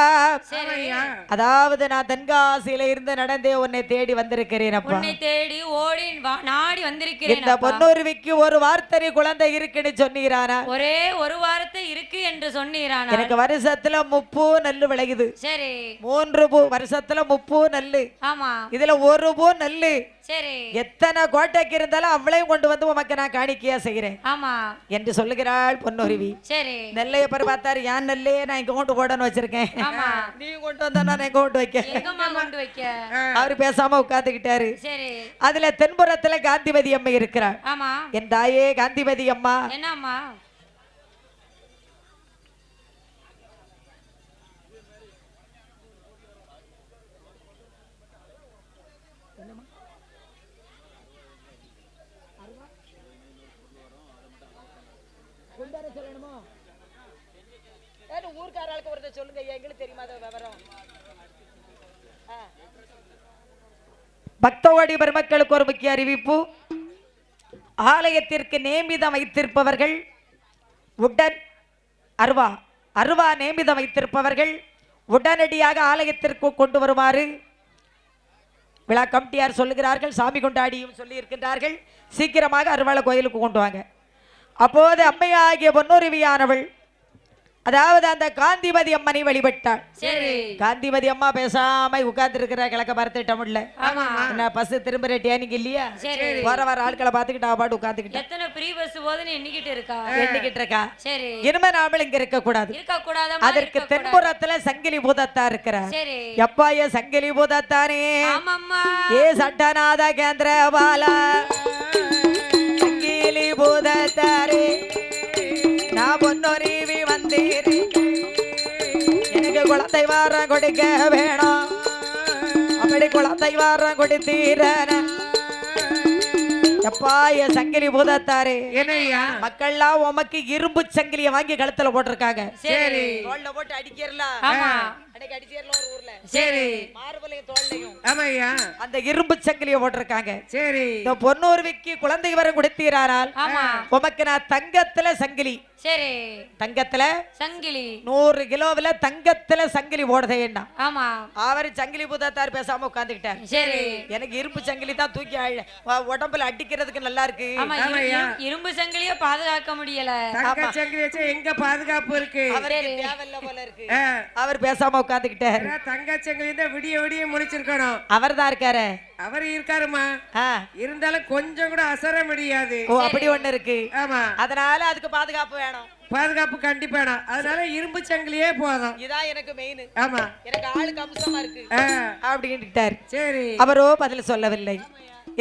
சரியா அதாவது நான் தென்காசியில இருந்து நடந்தே உன்னை தேடி வந்திருக்கிறேன் அப்பா. உன்னை தேடி ஓடி நாடி வந்திருக்கிறேன் இந்த பொன்னுருவிக்கு ஒரு வார்த்தை குழந்தை இருக்குன்னு சொன்னீரானா? ஒரே ஒரு வார்த்தை இருக்கு என்று சொன்னீரானா? எனக்கு வருஷத்துல 30 நெல்லு விளையுது. சரி 3 பூ வருஷத்துல 30 நெல்லு, ஆமா இதுல 1 பூ நெல்லு. சரி எத்தனை கோட்டைக்கு இருந்தாலும் அவளையும் கொண்டு வந்து உமக்கு நான் காணிக்கையா செய்கிறேன் ஆமா என்று சொல்லுகிறாள் பொன்னுருவி. சரி நெல்லையப்பர் பார்த்தாரு, ஏன் நெல்லே நான் இங்க கொண்டு போடன்னு வச்சிருக்கேன், ஆமா நீ கொண்டு வந்தா நான் எங்க கொண்டு வைக்க. எங்கம்மா கொண்டு வைக்க? அவரு பேசாம உட்கார்ந்துக்கிட்டாரு. சரி அதுல தென்புறத்துல காந்திமதி அம்மை இருக்கிறாள். ஆமா என் தாயே காந்திமதி அம்மா, என்னம்மா? ஊர்க்காரர்களுக்கு ஒருத்தர் சொல்லுங்க, எங்களுக்கு தெரியுமா விவரம்? பக்தோடி பெருமக்களுக்கு ஒரு முக்கிய அறிவிப்பு. ஆலயத்திற்கு நேமிதம் வைத்திருப்பவர்கள் உடன் அருவா நேமிதம் வைத்திருப்பவர்கள் உடனடியாக ஆலயத்திற்கு கொண்டு வருமாறு விழா கமிட்டியார் சொல்லுகிறார்கள். சாமி கொண்டாடியும் சொல்லி இருக்கின்றார்கள். சீக்கிரமாக அருவாள கோயிலுக்கு கொண்டு வாங்க. அப்போது அம்மையாகிய பொன்னுருவியானவள் அதாவது அந்த காந்திமதி அம்மனை வழிபட்டாள். சரி காந்திமதி அம்மா பேசாம உட்கார்ந்து இருக்கிற கிழக்க பார்த்துட்டோம்ல, ஆமா என்ன பஸ் திரும்ப டேனிங் இல்லையா? சரி வர ஆட்களை பார்த்துக்கிட்டு பாட்டு உட்காந்துக்கிட்டா எத்தனை ஃப்ரீ பஸ் போதுன்னு எண்ணிக்கிட்டு இருக்கா? எண்ணிக்கிட்டு இருக்கா. சரி இனிமே நாமள் இங்க இருக்க கூடாது. இருக்க கூடாதா? அதற்கு தென்புறத்துல சங்கிலி பூதத்தா இருக்கிறார். சரி எப்பாய சங்கிலி பூதத்தானே, ஆமாம்மா ஏ சட்டநாத கேந்திர பாலா சங்கிலி பூதத்தாரே, நான் பொன்னுருவி வந்தீர், எனக்கு குழந்தை வாரம் கொடுக்க வேணும், அப்படி குழந்தை வாரம் கொடுத்தீர எப்பாய சங்கிலி பூதத்தாரே. என்னையா மக்கள்லாம் உமக்கு இரும்பு சங்கிலிய வாங்கி கழுத்துல போட்டிருக்காங்க. சரி தோல்ல போட்டு அடிக்கிறலாம், ஆமா அன்னைக்கு அடிச்சிரலாம் ஒரு ஊர்ல. சரி மார்பலையும் தோல்லையும் ஆமாய்யா அந்த இரும்பு சங்கிலிய போட்டிருக்காங்க. சரி இந்த பொன்னுருவிக்கு குழந்தை வரம் கொடுத்தீரானால் ஆமா உமக்கு நான் தங்கத்துல சங்கிலி, சரி தங்கத்துல சங்கிலி 100 கிலோவில தங்கத்துல சங்கிலி போடுதே என்ன. ஆமா அவரு சங்கிலி பூதாத்தார் பேசாம உட்காந்துக்கிட்டார். சரி எனக்கு இரும்பு சங்கிலி தான் தூக்கி உடம்புல அடிக்கிறதுக்கு நல்லா இருக்கு. ஆமா இரும்பு சங்கிலிய பாதுகாக்க முடியல. தங்க சங்கிலி வச்சு எங்க பாதுகாப்பு இருக்கு? அவருக்கு தேவையில்ல போல இருக்கு. அவர் பேசாம உட்காந்துக்கிட்டார். தங்க சங்கிலி தான் விடிய விடிய முடிச்சிருக்கணும். அவர் தான் இருக்காரு. அவர் இருக்காருமா, இருந்தாலும் கொஞ்சம் கூட அசர முடியாது. ஓ அப்படி ஒண்ணு இருக்கு. ஆமா அதனால அதுக்கு பாதுகாப்பு வேணும். பாதுகாப்பு கண்டிப்பா வேணும். அதனால இரும்பு சங்கிலியே போதும். இதான் எனக்கு மெயின். ஆமா எனக்கு ஆளுக்கு அம்சமா இருக்கு அப்படின்ட்டார். சரி அவரோ பதில் சொல்லவில்லை.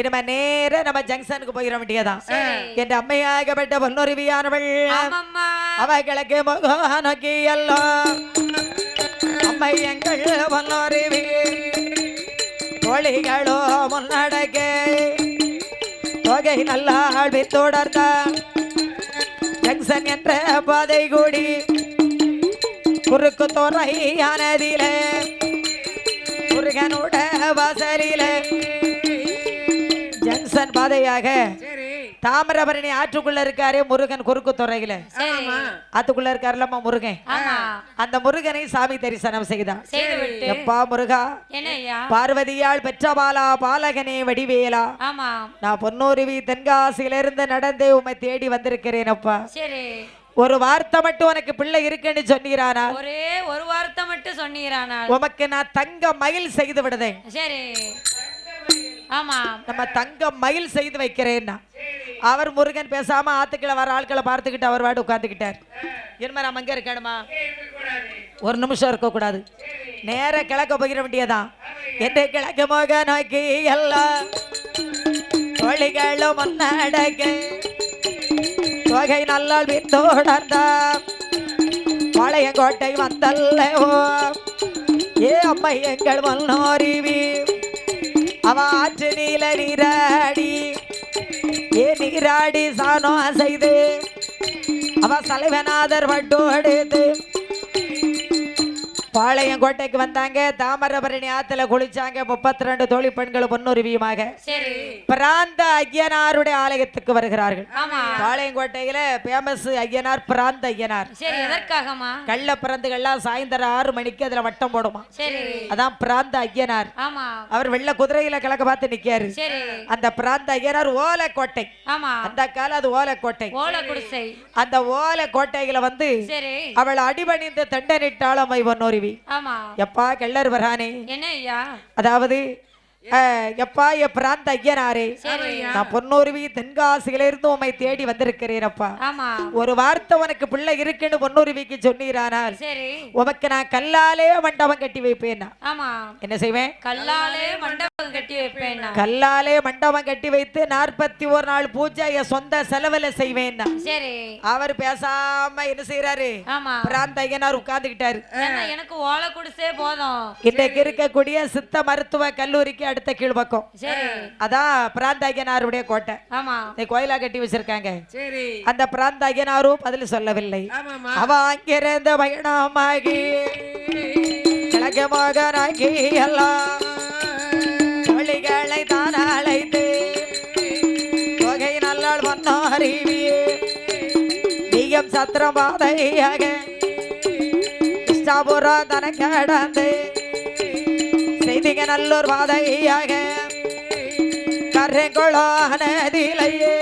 இனிமே நேர நம்ம ஜங்ஷனுக்கு போயிட வேண்டியதான். என் அம்மையாகப்பட்ட பொன்னுருவியானவள் அவர்களுக்கு முகம் நோக்கி எல்லாம் அம்மை எங்கள் பொன்னுருவி தோழிகளோ முன்னடக்க தொகை நல்லா தொடர்ந்த ஜங்ஷன் என்ற பாதை கூடி குறுக்கு துறையானதில முருகனோட வாசலில ஜங்ஷன் ஈசன் பாதையாக சரி தாமிரபரணி ஆற்றுக்குள்ள இருக்காரே முருகன் குறுக்கு துறையில ஆமா ஆத்துக்குள்ள இருக்காருலம்மா முருகன் ஆமா அந்த முருகனை சாமி தரிசனம் செய்தான் செய்துவிட்டு எப்பா முருகா என்னய்யா பார்வதியால் பெற்றபாலா பாலகனே வடிவேலா ஆமா நான் பொன்னூருவி தென்காசியிலிருந்து நடந்தே உம்மை தேடி வந்திருக்கிறேன் அப்பா சரி ஒரு வார்த்தை மட்டும் உனக்கு பிள்ளை இருக்குன்னு சொன்னீரானா ஒரே ஒரு வார்த்தை மட்டும் சொன்னீரானால் உமக்கு நான் தங்க மயில் செய்து விடுதேன் சரி ஆமா நம்ம தங்க மயில் செய்து வைக்கிறேன்னா அவர் முருகன் பேசாம ஆத்துக்களை வர ஆட்களை பார்த்துக்கிட்டு அவர் வாடு உட்கார்ந்துக்கிட்டார் என்ன நம்ம அங்க இருக்கணுமா ஒரு நிமிஷம் இருக்க கூடாது நேர கிழக்க போகிற வேண்டியதான் என்ன கிழக்கு மோக நோக்கி எல்லாம் தொழிகளும் முன்னடக்க தொகை நல்லால் வித்தோடர்ந்தா பாளையங்கோட்டை வந்தல்லவோ ஏ அம்மை எங்கள் மன்னோரிவி அவ ஆற்று நீல நீராடி ஏ நீராடி சானோ செய்து அவ சலைவநாதர் வட்டோடுது பாளையங்கோட்டைக்கு வந்தாங்க தாமிரபரணி ஆத்துல குளிச்சாங்க 32 தோழி பெண்கள் பொன்னுருவியுமாக சரி பிராந்த ஐயனாருடைய ஆலயத்துக்கு வருகிறார்கள் ஆமா பாளையங்கோட்டையில பேமஸ் ஐயனார் பிராந்த ஐயனார் சரி எதற்காகமா கள்ள பிறந்துகள்லாம் சாயந்தரம் 6 மணிக்கு அதுல வட்டம் போடுமா சரி அதான் பிராந்த ஐயனார் ஆமா அவர் வெள்ள குதிரையில கிழக்க பார்த்து நிக்காரு சரி அந்த பிராந்த ஐயனார் ஓலைக்கோட்டை ஆமா அந்த காலம் அது ஓலைக்கோட்டை ஓலை குடிசை அந்த ஓலைக்கோட்டையில வந்து சரி அவள் அடிபணிந்து தண்டனிட்டாள் அம்மை பொன்னோருவி ஆமா எப்பா கெள்ளர் வரானே என்ன ஐயா அதாவது எப்பா பிராந்த ஐயனாரே நான் பொன்னூருவி தென்காசியிலிருந்து உம்மை தேடி வந்திருக்கிறேன் அப்பா ஆமா ஒரு வார்த்தை உனக்கு பிள்ளை இருக்குன்னு பொன்னூருவிக்கு சொன்னீரானால் சரி உமக்கு நான் கல்லாலே மண்டபம் கட்டி வைப்பேன்னா ஆமா என்ன செய்வேன் கல்லாலே மண்டபம் கட்டி வைப்பேன் கல்லாலே மண்டபம் கட்டி வைத்து 41 நாள் பூஜைய சொந்த செலவுல செய்வேன்னா சரி அவர் பேசாம என்ன செய்யறாரு ஆமா பிராந்த ஐயனார் உட்கார்ந்துகிட்டாரு எனக்கு ஓலை குடிசே போதும் இன்றைக்கு இருக்கக்கூடிய சித்த மருத்துவ கல்லூரிக்கு அடுத்த கீழ்பக்கம் சரி அதான் பிராந்த ஐயனாருடைய கோட்டை ஆமா கோயிலா கட்டி வச்சிருக்காங்க சரி அந்த பிராந்த ஐயனாரும் பதில் சொல்லவில்லை ஆமாமா அவ அங்கிருந்த பயணமாகி கிழக்கு மகனாகி எல்லாம் தொழில்களை தான் அழைத்து தொகை நல்லாள் மன்னாரிவி நீயம் சத்திரம் பாதையாக இஷ்டாபுரம் தன கடந்து செய்திக நல்லூர் பாதையாக கரைங்கொளானதிலையே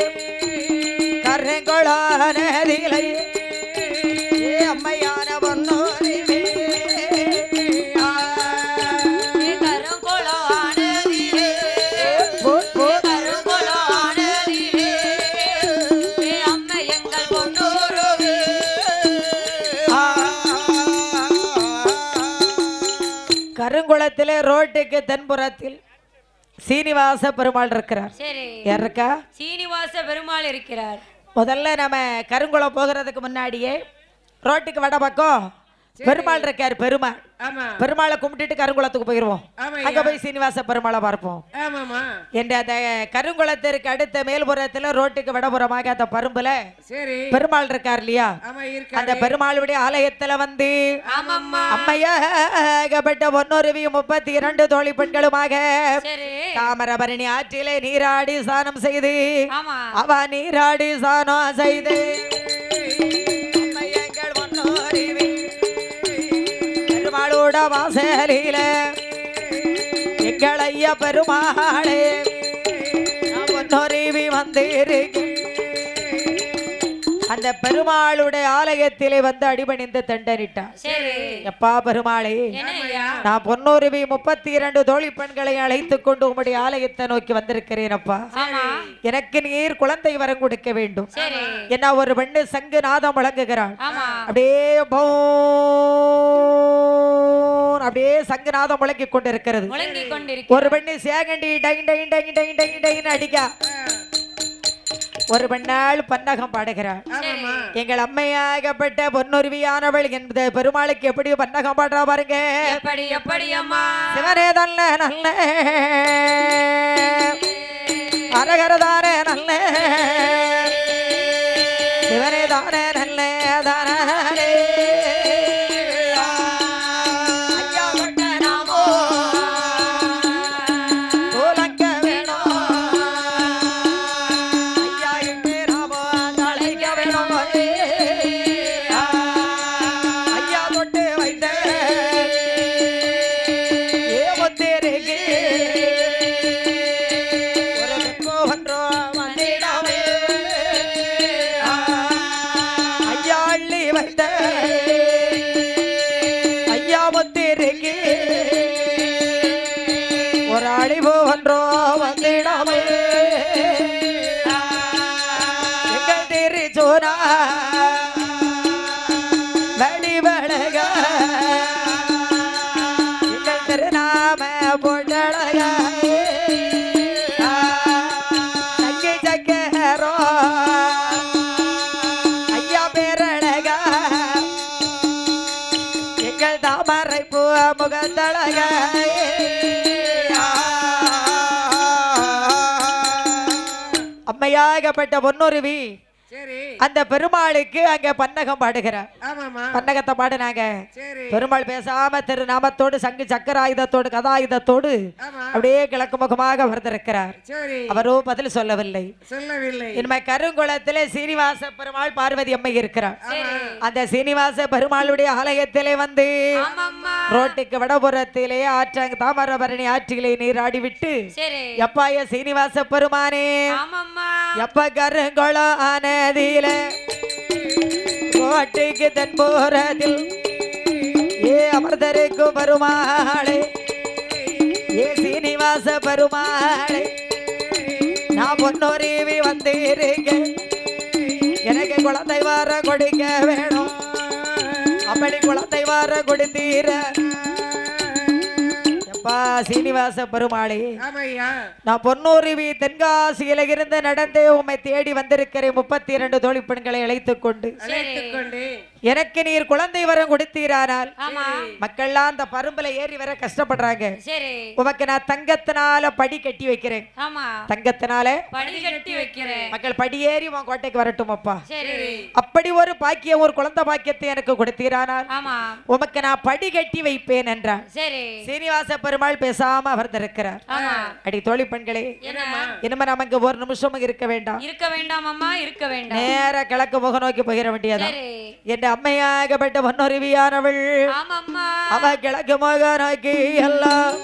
கரைங்கொளானதிலையே ஏ அம்மையான பொன்னோரிவே கருங்குளத்திலே ரோட்டுக்கு தென்புறத்தில் சீனிவாச பெருமாள் இருக்கிறார் யார் இருக்கா சீனிவாச பெருமாள் இருக்கிறார் முதல்ல நம்ம கருங்குளம் போகிறதுக்கு முன்னாடியே ரோட்டுக்கு வட பக்கம் பெருமாள் இருக்கார் பெருமாள் பெருமாளை கும்பிட்டுட்டு கருங்குளத்துக்கு போயிருவோம் அங்க போய் சீனிவாச பெருமாளை பார்ப்போம் என்ற அந்த கருங்குளத்திற்கு அடுத்த மேல்புறத்துல ரோட்டுக்கு வடபுறமாக அந்த பரும்புல பெருமாள் இருக்கார் இல்லையா அந்த பெருமாளுடைய ஆலயத்துல வந்து அம்மையாகப்பட்ட பொன்னொருவி 32 தோழி பெண்களுமாக தாமிரபரணி ஆற்றிலே நீராடி ஸ்நானம் செய்து அவ நீராடி ஸ்நானம் செய்து பெருமாளோட வாசலில எங்கள் ஐயா பெருமாளே பொன்னொருவி வந்திருக்கு அந்த பெருமாளுடைய ஆலயத்திலே வந்து அடிபணிந்து தண்டனிட்டார் எப்பா பெருமாளே நான் பொன்னொருவி 32 தோழி பெண்களை அழைத்துக் கொண்டு உம்முடைய ஆலயத்தை நோக்கி வந்திருக்கிறேன் அப்பா எனக்கு நீர் குழந்தை வரம் கொடுக்க வேண்டும் என்ன ஒரு பெண்ணு சங்கு நாதம் முழங்குகிறாள் அப்படியே அப்படியே சங்குநாதம் முழங்கிக் கொண்டிருக்கிறது ஒரு பெண்ணு சேகண்டி அடிக்கா ஒரு பெண்ணாள் பன்னகம் பாடுகிறாள் எங்கள் அம்மையாகப்பட்ட பொன்னொருவியானவள் என்பது பெருமாளுக்கு எப்படி பன்னகம் பாடுறா பாருங்க சிவனே தல்ல நல்ல அரகரதானே நல்ல சிவனே தானே நல்ல தானே வைத்த ஐயா முத்திருக்கு ஒரு அழிவு ஒன்றோ வந்திடாமே எங்கள் திருச்சோனா வடிவழக எங்கள் திருநாம பொட்டழக சக்கி சக்கரோ ஐயா பேரழக எங்கள் தாமரை பூ முகத்தழக அம்மையாகப்பட்ட பொன்னுருவி சரி அந்த பெருமாளுக்கு அங்க பன்னகம் பாடுகிறார். ஆமாமா பன்னகத்தை பாடுனாங்க. சரி பெருமாள் பேசாம திருநாமத்தோடு சங்கு சக்கராயுதத்தோடு கதாயுதத்தோடு ஆமா அப்படியே கிழக்கு முகமாக வந்திருக்கிறார். சரி அவரோ பதில் சொல்லவில்லை. சொல்லவில்லை. இனிமே கருங்குளத்திலே சீனிவாச பெருமாள் பார்வதி அம்மை இருக்கிறார். சரி. அந்த சீனிவாச பெருமாளுடைய ஆலயத்திலே வந்து ஆமாம்மா. ரோட்டுக்கு வடபுறத்திலே ஆற்றாங்க தாமிரபரணி ஆற்றிலே நீராடி விட்டு சரி. எப்பாய சீனிவாச பெருமானே ஆமாம்மா. எப்ப கருங்குளம் ஆனதில ரோட்டுக்கு தென்போறதில் ஏ அமர்தருக்கு பெருமாளே ஏ சீனிவாச பெருமாளே நான் பொன்னொருவி வந்திருக்கேன் எனக்கு குழந்தை வார கொடுக்க வேணும் அப்படி குழந்தை வார கொடுத்தீர எப்பா சீனிவாச பெருமாளே ஆமையா நான் பொன்னூருவி தென்காசியில இருந்து நடந்து உம்மை தேடி வந்திருக்கிறேன் 32 தோழி பெண்களை அழைத்துக் கொண்டு அழைத்துக் கொண்டு எனக்கு நீர் குழந்தை வரம் கொடுத்தீரானால் ஆமா. மக்கள்லாம் அந்த பரும்புல ஏறி வர கஷ்டப்படுறாங்க சரி. உமக்கு நான் தங்கத்தினால படி கட்டி வைக்கிறேன் ஆமா. தங்கத்தினால படி கட்டி வைக்கிறேன். மக்கள் படி ஏறி உன் கோட்டைக்கு வரட்டும் அப்பா சரி. அப்படி ஒரு பாக்கியம் ஒரு குழந்தை பாக்கியத்தை எனக்கு கொடுத்தீரானால் ஆமா. உமக்கு நான் படி கட்டி வைப்பேன் என்றார். சரி. சீனிவாச பெருமாள் பேசாம அமர்ந்திருக்கிறார். ஆமா. அடி தோழி பெண்களே என்னம்மா? இனிமே நமக்கு ஒரு நிமிஷமும் இருக்க வேண்டாம். இருக்க வேண்டாம் அம்மா, இருக்க வேண்டாம். நேர கிழக்கு முக நோக்கி போகிற வேண்டியதான். சரி. என் அம்மையாகப்பட்ட பொன்னொருவியானவள் ஆமாம்மா. அவ கிழக்கு முக நோக்கி எல்லாம்